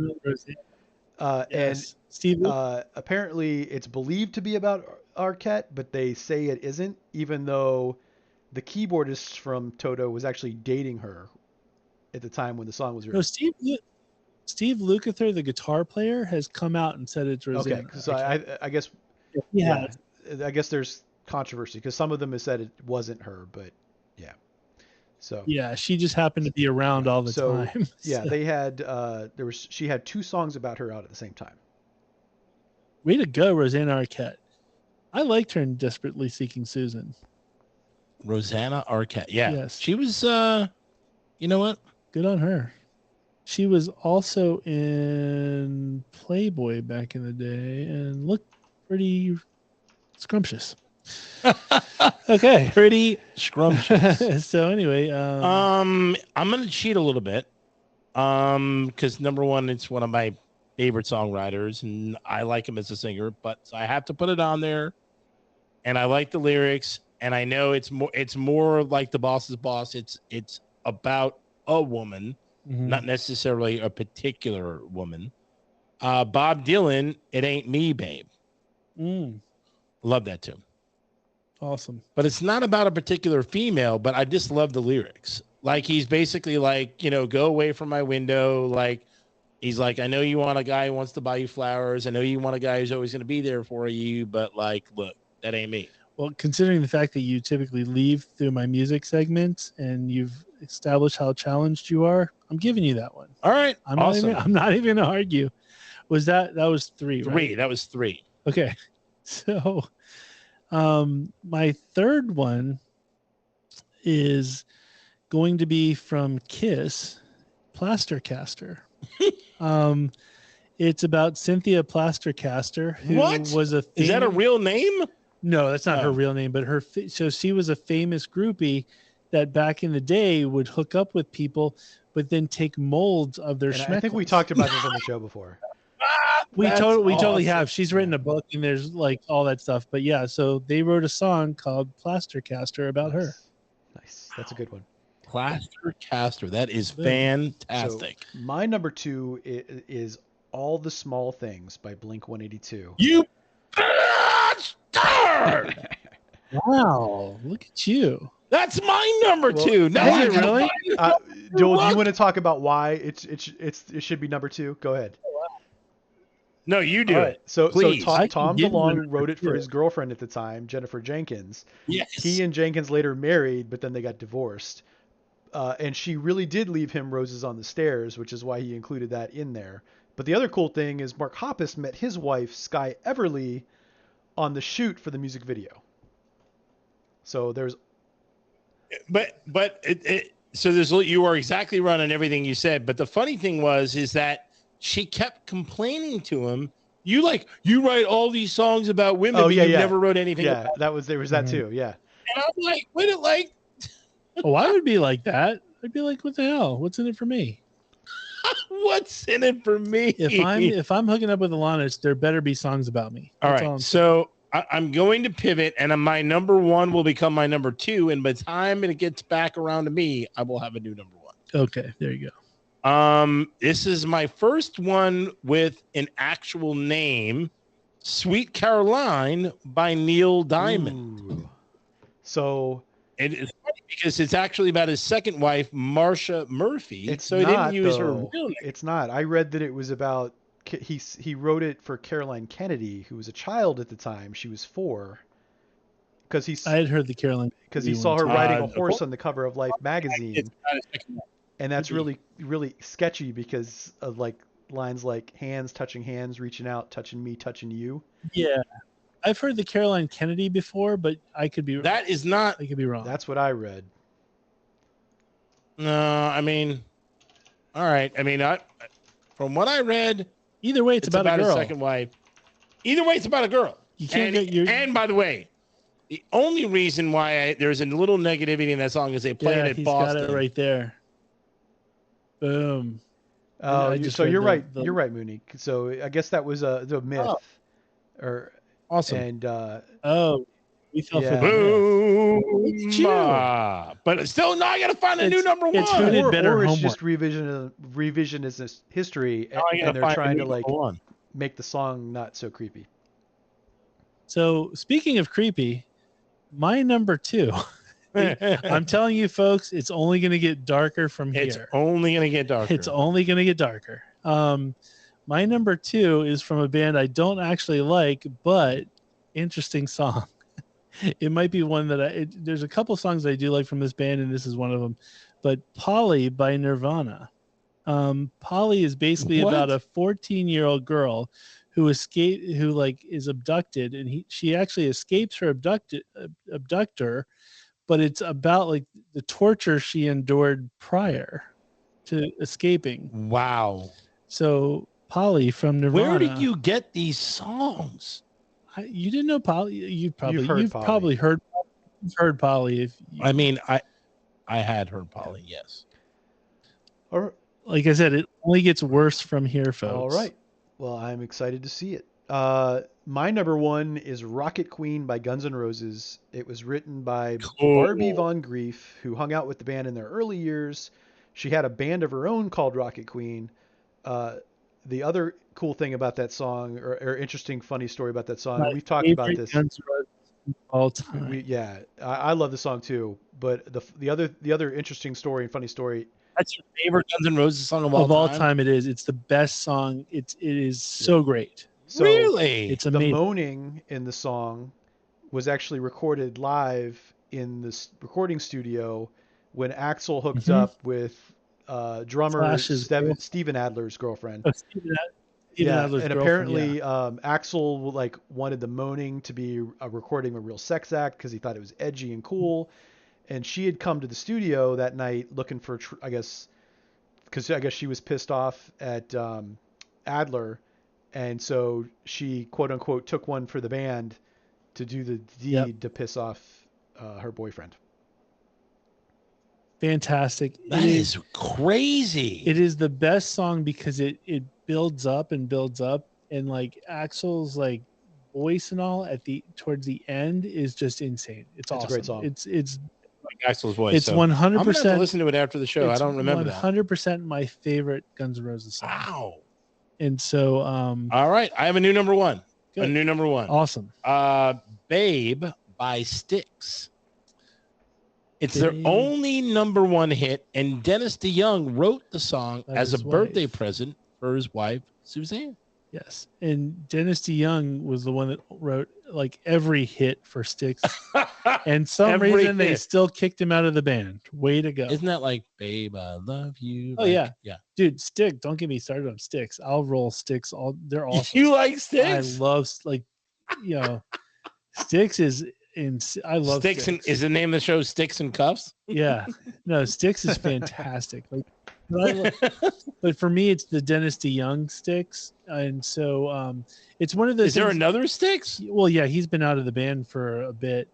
And Steve, apparently it's believed to be about Arquette, but they say it isn't, even though the keyboardist from Toto was actually dating her at the time when the song was written. No, Steve Lukather, the guitar player, has come out and said it's Rosanna. Okay, so I guess I guess there's controversy because some of them have said it wasn't her, but yeah. So yeah, she just happened to be around all the time. Yeah, they had she had 2 songs about her out at the same time. Way to go, Rosanna Arquette. I liked her in Desperately Seeking Susan. Rosanna Arquette. Yeah. Yes. She was you know what? Good on her. She was also in Playboy back in the day and looked pretty scrumptious. Okay. Pretty scrumptious. So anyway, I'm gonna cheat a little bit. Because number one, it's one of my favorite songwriters, and I like him as a singer, but so I have to put it on there. And I like the lyrics, and I know it's more like The Boss's Boss. It's about a woman, not necessarily a particular woman. Bob Dylan, It Ain't Me, Babe. Love that too. Awesome. But it's not about a particular female, but I just love the lyrics. Like, he's basically like, go away from my window. Like, he's like, I know you want a guy who wants to buy you flowers. I know you want a guy who's always going to be there for you, but like, look, that ain't me. Well, considering the fact that you typically leave through my music segments and you've established how challenged you are, I'm giving you that one. All right. I'm awesome. not even going to argue. That was 3, right? 3. That was 3. Okay. So, my third one is going to be from Kiss, Plastercaster. It's about Cynthia Plastercaster, who was a Is that a real name? No, that's not her real name, but so she was a famous groupie that back in the day would hook up with people, but then take molds of their schmeckles. I think we talked about this on the show before. We totally have. She's written a book and there's like all that stuff. But yeah, so they wrote a song called Plastercaster about her. Nice. That's a good one. Plastercaster. That is fantastic. So my number 2 is All the Small Things by Blink-182. You bastard! Wow, look at you. That's my number 2. Now is it really? Joel, do you want to talk about why it should be number 2? Go ahead. No, you do it. So please. Tom DeLonge wrote it for his girlfriend at the time, Jennifer Jenkins. Yes. He and Jenkins later married, but then they got divorced. And she really did leave him roses on the stairs, which is why he included that in there. But the other cool thing is Mark Hoppus met his wife, Sky Everly, on the shoot for the music video. So there's... you are exactly right on everything you said. But the funny thing is that she kept complaining to him. You write all these songs about women, but you never wrote anything. Yeah, about there was that too. Yeah. And I'm like, what it like? Oh, I would be like that. I'd be like, what the hell? What's in it for me? What's in it for me? If I'm hooking up with Alanis, there better be songs about me. That's all right. So I'm going to pivot, and my number 1 will become my number 2. And by the time it gets back around to me, I will have a new number 1. Okay, there you go. This is my first one with an actual name, Sweet Caroline by Neil Diamond. Ooh. So it's funny because it's actually about his second wife, Marsha Murphy. He didn't use her real name. It's not. I read that it was about he wrote it for Caroline Kennedy, who was a child at the time. She was 4. Because I had heard the Caroline because he saw her riding a horse on the cover of Life magazine. And that's really, really sketchy because of like lines like hands touching hands, reaching out, touching me, touching you. Yeah. I've heard the Caroline Kennedy before, but I could be That is not. I could be wrong. That's what I read. No, I mean, all right. I mean, from what I read, either way, it's about a girl. His second wife. Either way, it's about a girl. You can't and by the way, the only reason why there's a little negativity in that song is they play it at Boston. Got it right there. Boom. So you're right. You're right, Mooney. So I guess that was the myth. Oh. Or awesome. And we fell for that. But still, now I got to find a new number 1. Or it's just revisionist history, and they're trying to make the song not so creepy. So speaking of creepy, my number 2 I'm telling you, folks, it's only going to get darker from here. It's only going to get darker. It's only going to get darker. My number 2 is from a band I don't actually like, but interesting song. It might be one that there's a couple songs I do like from this band, and this is one of them. But Polly by Nirvana. Polly is basically about a 14-year-old girl who is abducted, and she actually escapes her abductor, but it's about like the torture she endured prior to escaping. Wow. So Polly from Nirvana. Where did you get these songs? You didn't know Polly? You've Polly. probably heard Polly. I had heard Polly. Yes. Or like I said, it only gets worse from here, folks. All right. Well, I'm excited to see it. My number 1 is Rocket Queen by Guns N' Roses. It was written by Barbie Von Grief, who hung out with the band in their early years. She had a band of her own called Rocket Queen. The other cool thing about that song, or interesting, funny story about that song, we've talked about this all time. I love the song too. But the other interesting story and funny story. That's your favorite Guns N' Roses song of all time? It is. It's the best song. It is so great. So really? It's amazing. The moaning in the song was actually recorded live in this recording studio when Axl hooked up with drummer Steven Adler's girlfriend. Steven Adler's and girlfriend, apparently Axl wanted the moaning to be a recording a real sex act because he thought it was edgy and cool. And she had come to the studio that night looking for, because she was pissed off at Adler, and so she quote unquote took one for the band to do the deed to piss off her boyfriend. Fantastic! That is crazy. It is the best song because it builds up, and like Axl's like voice and all towards the end is just insane. It's awesome. A great song. It's like Axl's voice. It's 100%. I'm gonna have to listen to it after the show. I don't remember 100% my favorite Guns N' Roses song. Wow. And so, all right, I have a new number 1. Good. A new number 1. Awesome. Babe by Styx. It's their only number 1 hit, and Dennis DeYoung wrote the song as a birthday present for his wife, Suzanne. Yes. And Dennis DeYoung was the one that wrote like every hit for Styx. And some reason they still kicked him out of the band. Way to go. Isn't that like, Babe, I love you? Oh, yeah. Dude, Styx, don't get me started on Styx. I'll roll Styx. They're awesome. You like Styx? I love, Styx is I love Styx. Is the name of the show Sticks and Cuffs? Yeah. No, Styx is fantastic. But for me, it's the Dennis DeYoung Styx, and so it's one of those. Is there another Styx? Well, yeah, he's been out of the band for a bit,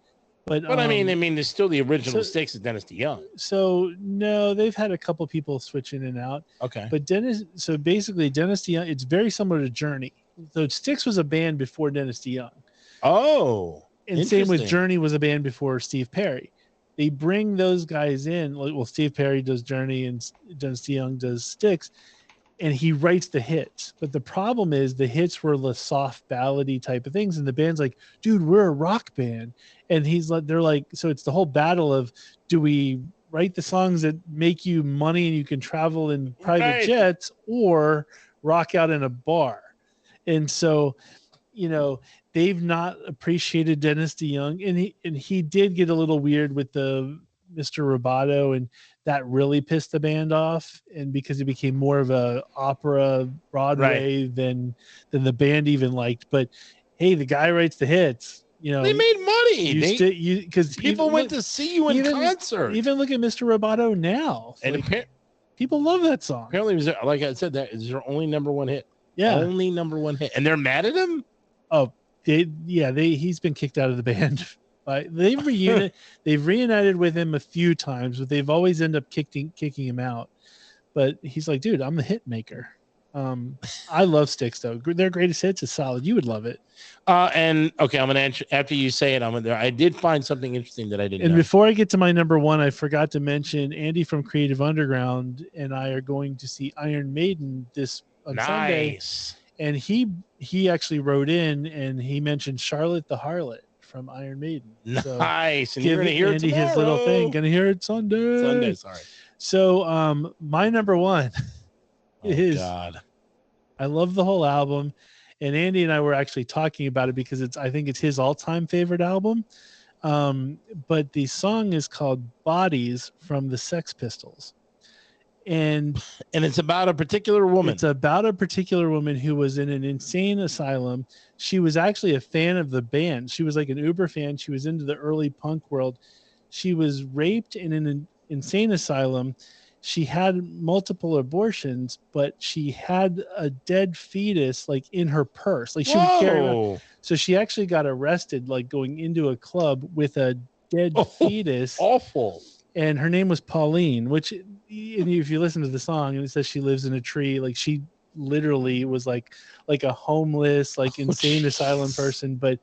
but I mean, there's still the original Styx is Dennis DeYoung. So no, they've had a couple people switch in and out. Okay, but basically Dennis DeYoung, it's very similar to Journey. So Styx was a band before Dennis DeYoung. Oh, and same with Journey was a band before Steve Perry. They bring those guys in. Well, Steve Perry does Journey and Dennis DeYoung does Styx, and he writes the hits. But the problem is the hits were the soft ballady type of things, and the band's like, "Dude, we're a rock band," and they're like, so it's the whole battle of, do we write the songs that make you money and you can travel in private jets, or rock out in a bar? And so, they've not appreciated Dennis DeYoung, and he did get a little weird with the Mr. Roboto, and that really pissed the band off. And because it became more of a opera Broadway than the band even liked. But hey, the guy writes the hits. They made money. Because people went to see you in concert. Even look at Mr. Roboto now, and people love that song. Apparently, like I said, that is their only number 1 hit. Yeah, only number 1 hit, and they're mad at him. Oh. He's been kicked out of the band. They've reunited with him a few times, but they've always ended up kicking him out. But he's like, dude, I'm the hit maker. I love Styx though. Their greatest hits is solid. You would love it. And okay, I'm gonna answer after you say it. I did find something interesting that I didn't. And know. Before I get to my number 1, I forgot to mention Andy from Creative Underground and I are going to see Iron Maiden on Sunday. And he actually wrote in and he mentioned Charlotte the Harlot from Iron Maiden. So nice. And you're give going to hear Andy it tomorrow. his little thing. Gonna hear it Sunday. Sunday, sorry. So my number one is God. I love the whole album. And Andy and I were actually talking about it because I think it's his all-time favorite album. But the song is called Bodies from the Sex Pistols. And it's about a particular woman. It's about a particular woman who was in an insane asylum. She was actually a fan of the band. She was like an Uber fan. She was into the early punk world. She was raped in an insane asylum. She had multiple abortions, but she had a dead fetus like in her purse. Like she would carry around. So she actually got arrested, like going into a club with a dead fetus. Awful. And her name was Pauline, which if you listen to the song and it says she lives in a tree, like she literally was like a homeless, like insane asylum person. But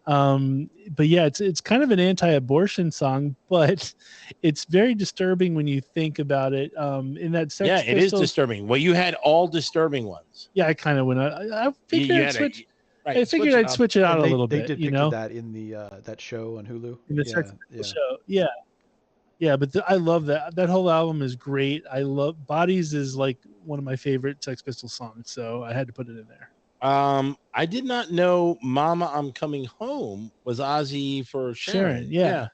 yeah, it's kind of an anti-abortion song, but it's very disturbing when you think about it. In that Sex Pistols, it is disturbing. Well, you had all disturbing ones. Yeah, I kind of went. I figured I'd switch. Right, I figured I'd switch it out a little bit. They depicted you know that in the that show on Hulu. In the Sex Pistols show, yeah. Yeah, but I love that. That whole album is great. I love Bodies is like one of my favorite Sex Pistols songs, so I had to put it in there. I did not know Mama I'm Coming Home was Ozzy for Sharon. Yeah.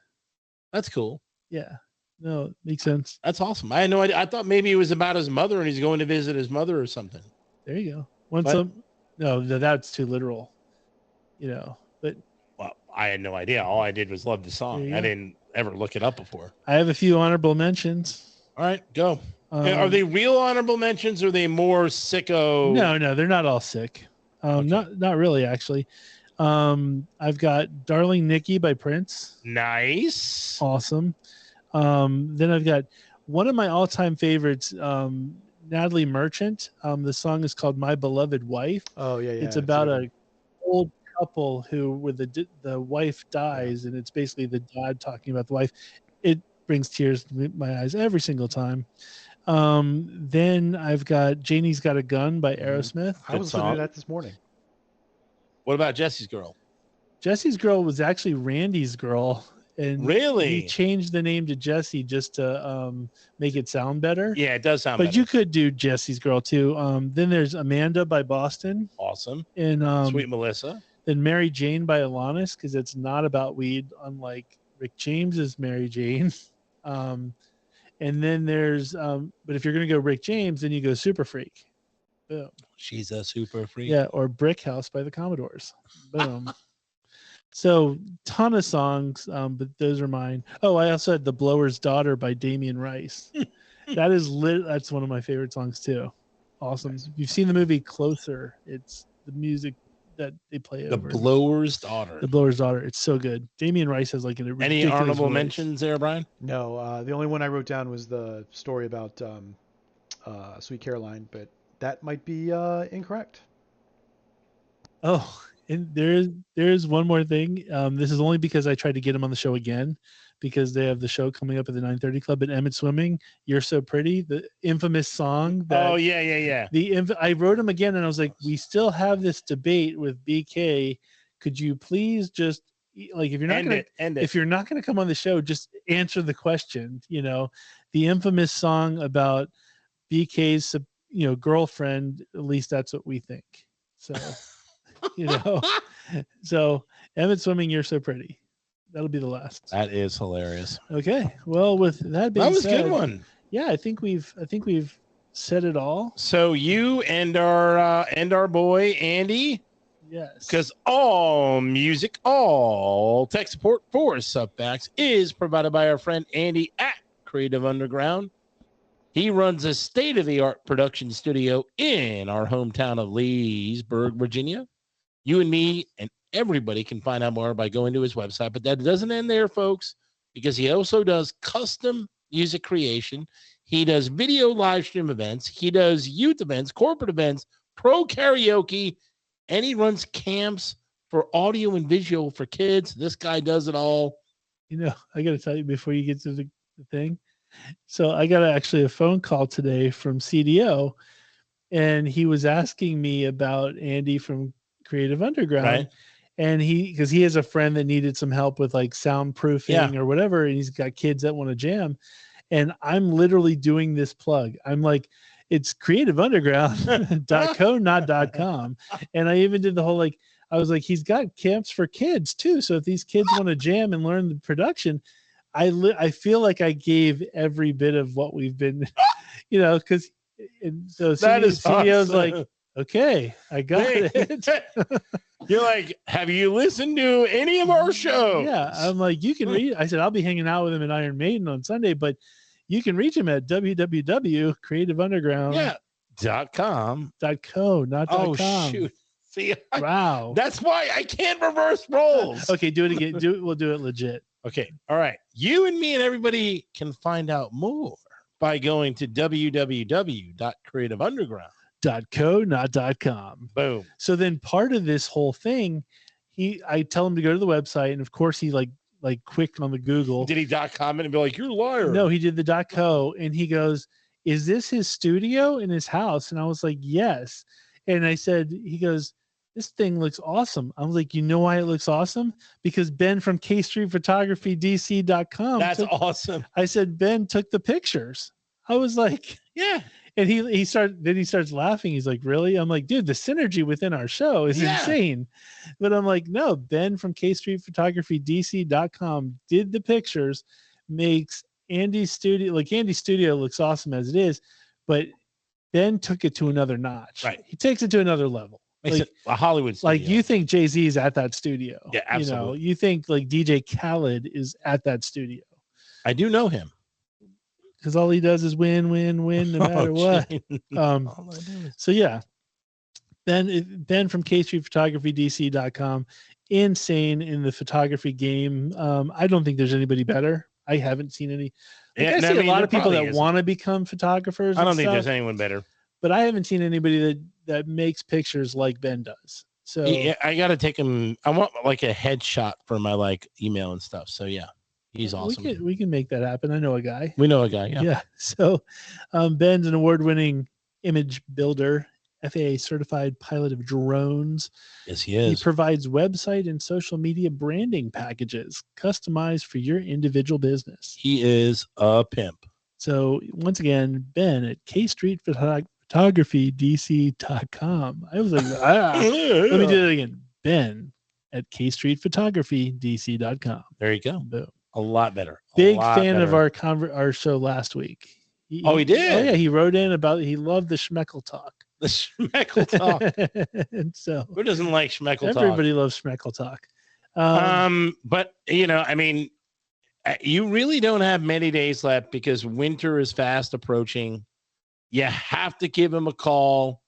That's cool. Yeah. No, makes sense. That's awesome. I had no idea. I thought maybe it was about his mother and he's going to visit his mother or something. There you go. No, that's too literal. But well, I had no idea. All I did was love the song. I didn't ever look it up before. I have a few honorable mentions. All right, go. Are they real honorable mentions or are they more sicko? No, they're not all sick. Not really, actually. I've got Darling Nikki by Prince. Nice. Awesome. Then I've got one of my all-time favorites, Natalie Merchant. The song is called My Beloved Wife. Oh, yeah. It's about an old couple where the wife dies, and it's basically the dad talking about the wife. It brings tears to my eyes every single time. Then I've got Janie's Got a Gun by Aerosmith. I was listening to that this morning. What about Jesse's Girl? Jesse's Girl was actually Randy's Girl. And really? He changed the name to Jesse just to make it sound better. Yeah, it does sound better. But you could do Jesse's Girl too. Then there's Amanda by Boston. Awesome. And Sweet Melissa. Then Mary Jane by Alanis, because it's not about weed, unlike Rick James's Mary Jane. And then there's, but if you're going to go Rick James, then you go Super Freak. Boom. She's a super freak. Yeah, or Brick House by the Commodores. Boom. So, ton of songs, but those are mine. Oh, I also had The Blower's Daughter by Damien Rice. That's one of my favorite songs too. Awesome. Nice. You've seen the movie Closer. It's the music that they play over. The Blower's Daughter. The Blower's Daughter. It's so good. Damien Rice has like an any honorable mentions there, Brian? No. The only one I wrote down was the story about Sweet Caroline, but that might be incorrect. Oh, and there's one more thing. This is only because I tried to get him on the show again, because they have the show coming up at the 9:30 Club at Emmett Swimming. You're So Pretty, the infamous song. Oh yeah. I wrote him again, and I was like, we still have this debate with BK. Could you please just like if you're not gonna come on the show, just answer the question. The infamous song about BK's girlfriend. At least that's what we think. So. So Emmett Swimming, You're So Pretty. That'll be the last. That is hilarious. Okay. Well, with that being said, that was a good one. Yeah, I think we've said it all. So you and our boy Andy. Yes. Because all music, all tech support for Subfacts is provided by our friend Andy at Creative Underground. He runs a state-of-the-art production studio in our hometown of Leesburg, Virginia. You and me and everybody can find out more by going to his website. But that doesn't end there, folks, because he also does custom music creation. He does video live stream events. He does youth events, corporate events, pro karaoke, and he runs camps for audio and visual for kids. This guy does it all. I got to tell you before you get to the thing. So I got actually a phone call today from CDO, and he was asking me about Andy from Creative Underground. Right. And because he has a friend that needed some help with like soundproofing or whatever, and he's got kids that want to jam. And I'm literally doing this plug. I'm like, it's creativeunderground.co, not .com. And I even did the whole like, I was like, he's got camps for kids too. So if these kids want to jam and learn the production, I feel like I gave every bit of what we've been, because so CEO's awesome. Like, okay, I got it. You're like, have you listened to any of our shows? Yeah, I'm like, you can read. I said I'll be hanging out with him at Iron Maiden on Sunday, but you can reach him at www.creativeunderground.com. .co, not .com. Shoot. See, wow. That's why I can't reverse roles. Okay, do it again. We'll do it legit. Okay. All right. You and me and everybody can find out more by going to www.creativeunderground.co, not .com. Boom. So then part of this whole thing, I tell him to go to the website, and of course he like quick on the Google. Did he .com and be like, you're a liar? No, he did the .co, and he goes, is this his studio in his house? And I was like, yes. And I said, he goes, this thing looks awesome. I was like, you know why it looks awesome? Because Ben from KStreetPhotographyDC.com. That's awesome. I said, Ben took the pictures. I was like, yeah. And he starts laughing. He's like, really? I'm like, dude, the synergy within our show is insane. But I'm like, no, Ben from KStreetPhotographyDC.com did the pictures, makes Andy's studio, like Andy's studio looks awesome as it is, but Ben took it to another notch. Right. He takes it to another level. Like a Hollywood studio. Like you think Jay-Z is at that studio. Yeah, absolutely. You think like DJ Khaled is at that studio. I do know him. Because all he does is win, no matter what. So yeah. Ben from KStreetPhotographyDC.com. Insane in the photography game. I don't think there's anybody better. I haven't seen any. I see a lot of people that want to become photographers. I don't think there's anyone better. But I haven't seen anybody that makes pictures like Ben does. So yeah, I got to take him. I want like a headshot for my like email and stuff. So yeah, he's awesome. We can make that happen. I know a guy. We know a guy. Yeah. So Ben's an award-winning image builder, FAA certified pilot of drones. Yes, he is. He provides website and social media branding packages customized for your individual business. He is a pimp. So once again, Ben at KStreetPhotographyDC.com. I was like, let me do it again. Ben at KStreetPhotographyDC.com. There you go. Boom. A lot better. Big fan of our show last week. He did? Oh yeah, he wrote in about he loved the Schmeckle talk. The Schmeckle talk. And so who doesn't like Schmeckle talk? Everybody loves Schmeckle talk. But I mean, you really don't have many days left because winter is fast approaching. You have to give him a call.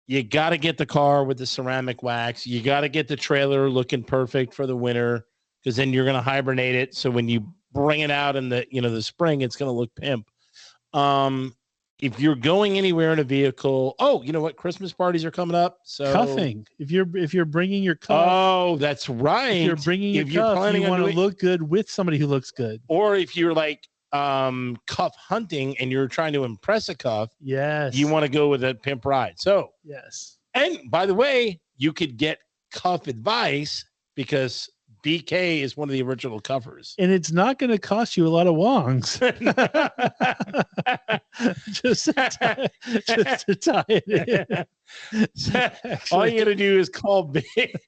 You got to get the car with the ceramic wax. You got to get the trailer looking perfect for the winter because then you're going to hibernate it. So when you bring it out in the spring, it's going to look pimp. If you're going anywhere in a vehicle, you know what? Christmas parties are coming up. So cuffing. If you're bringing your cuff. Oh, that's right. If you're bringing your cuff, you want to look good with somebody who looks good. Or if you're like cuff hunting and you're trying to impress a cuff, yes, you want to go with a pimp ride. So yes. And by the way, you could get cuff advice because BK is one of the original cuffers. And it's not going to cost you a lot of Wongs. just to tie it in. All you got to do is call Big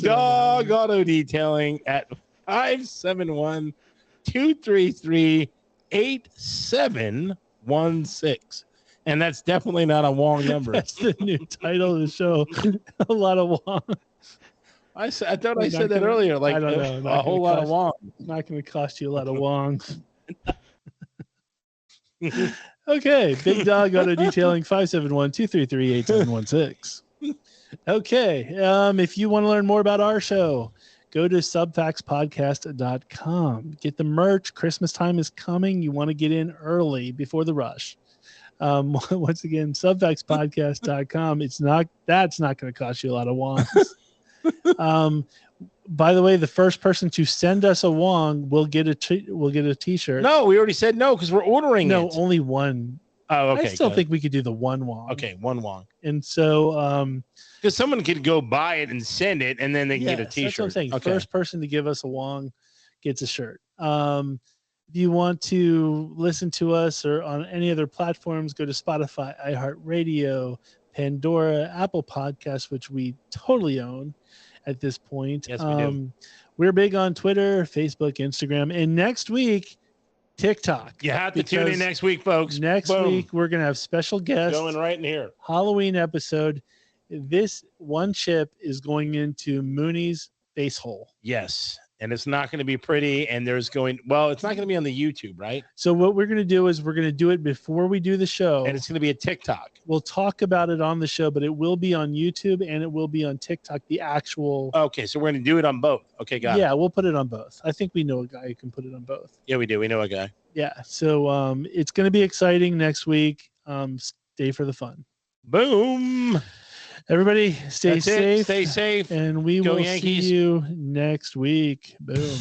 Dog Auto Detailing at 571-233-8716. And that's definitely not a Wong number. That's the new title of the show. A lot of Wong. I thought I said that earlier. Like I don't know. A whole lot of Wong. Not going to cost you a lot of Wongs. Okay. Big Dog Auto Detailing 571-233-8716. Okay. If you want to learn more about our show, go to subfactspodcast.com. Get the merch. Christmas time is coming. You want to get in early before the rush. Once again, subfactspodcast.com. That's not going to cost you a lot of Wongs. By the way, the first person to send us a Wong will get a t-shirt. No, we already said no because we're ordering it. No, only one. Oh, okay. I still good. think we could do the one Wong. Okay, one Wong. And so, because someone could go buy it and send it, and then they can get a T-shirt. That's what I'm saying. Okay. First person to give us a Wong gets a shirt. If you want to listen to us or on any other platforms, go to Spotify, iHeartRadio, Pandora, Apple Podcasts, which we totally own at this point. Yes, we do. We're big on Twitter, Facebook, Instagram, and next week, TikTok. You have to tune in next week, folks. Next week, we're going to have special guests. Going right in here. Halloween episode. This one chip is going into Mooney's face hole. Yes. And it's not going to be pretty. And it's not going to be on the YouTube, right? So what we're going to do is we're going to do it before we do the show. And it's going to be a TikTok. We'll talk about it on the show, but it will be on YouTube and it will be on TikTok, the actual. Okay. So we're going to do it on both. Okay, got it. Yeah, we'll put it on both. I think we know a guy who can put it on both. Yeah, we do. We know a guy. Yeah. So it's going to be exciting next week. Stay for the fun. Boom. Everybody stay safe. Stay safe. And we will see you next week. Boom.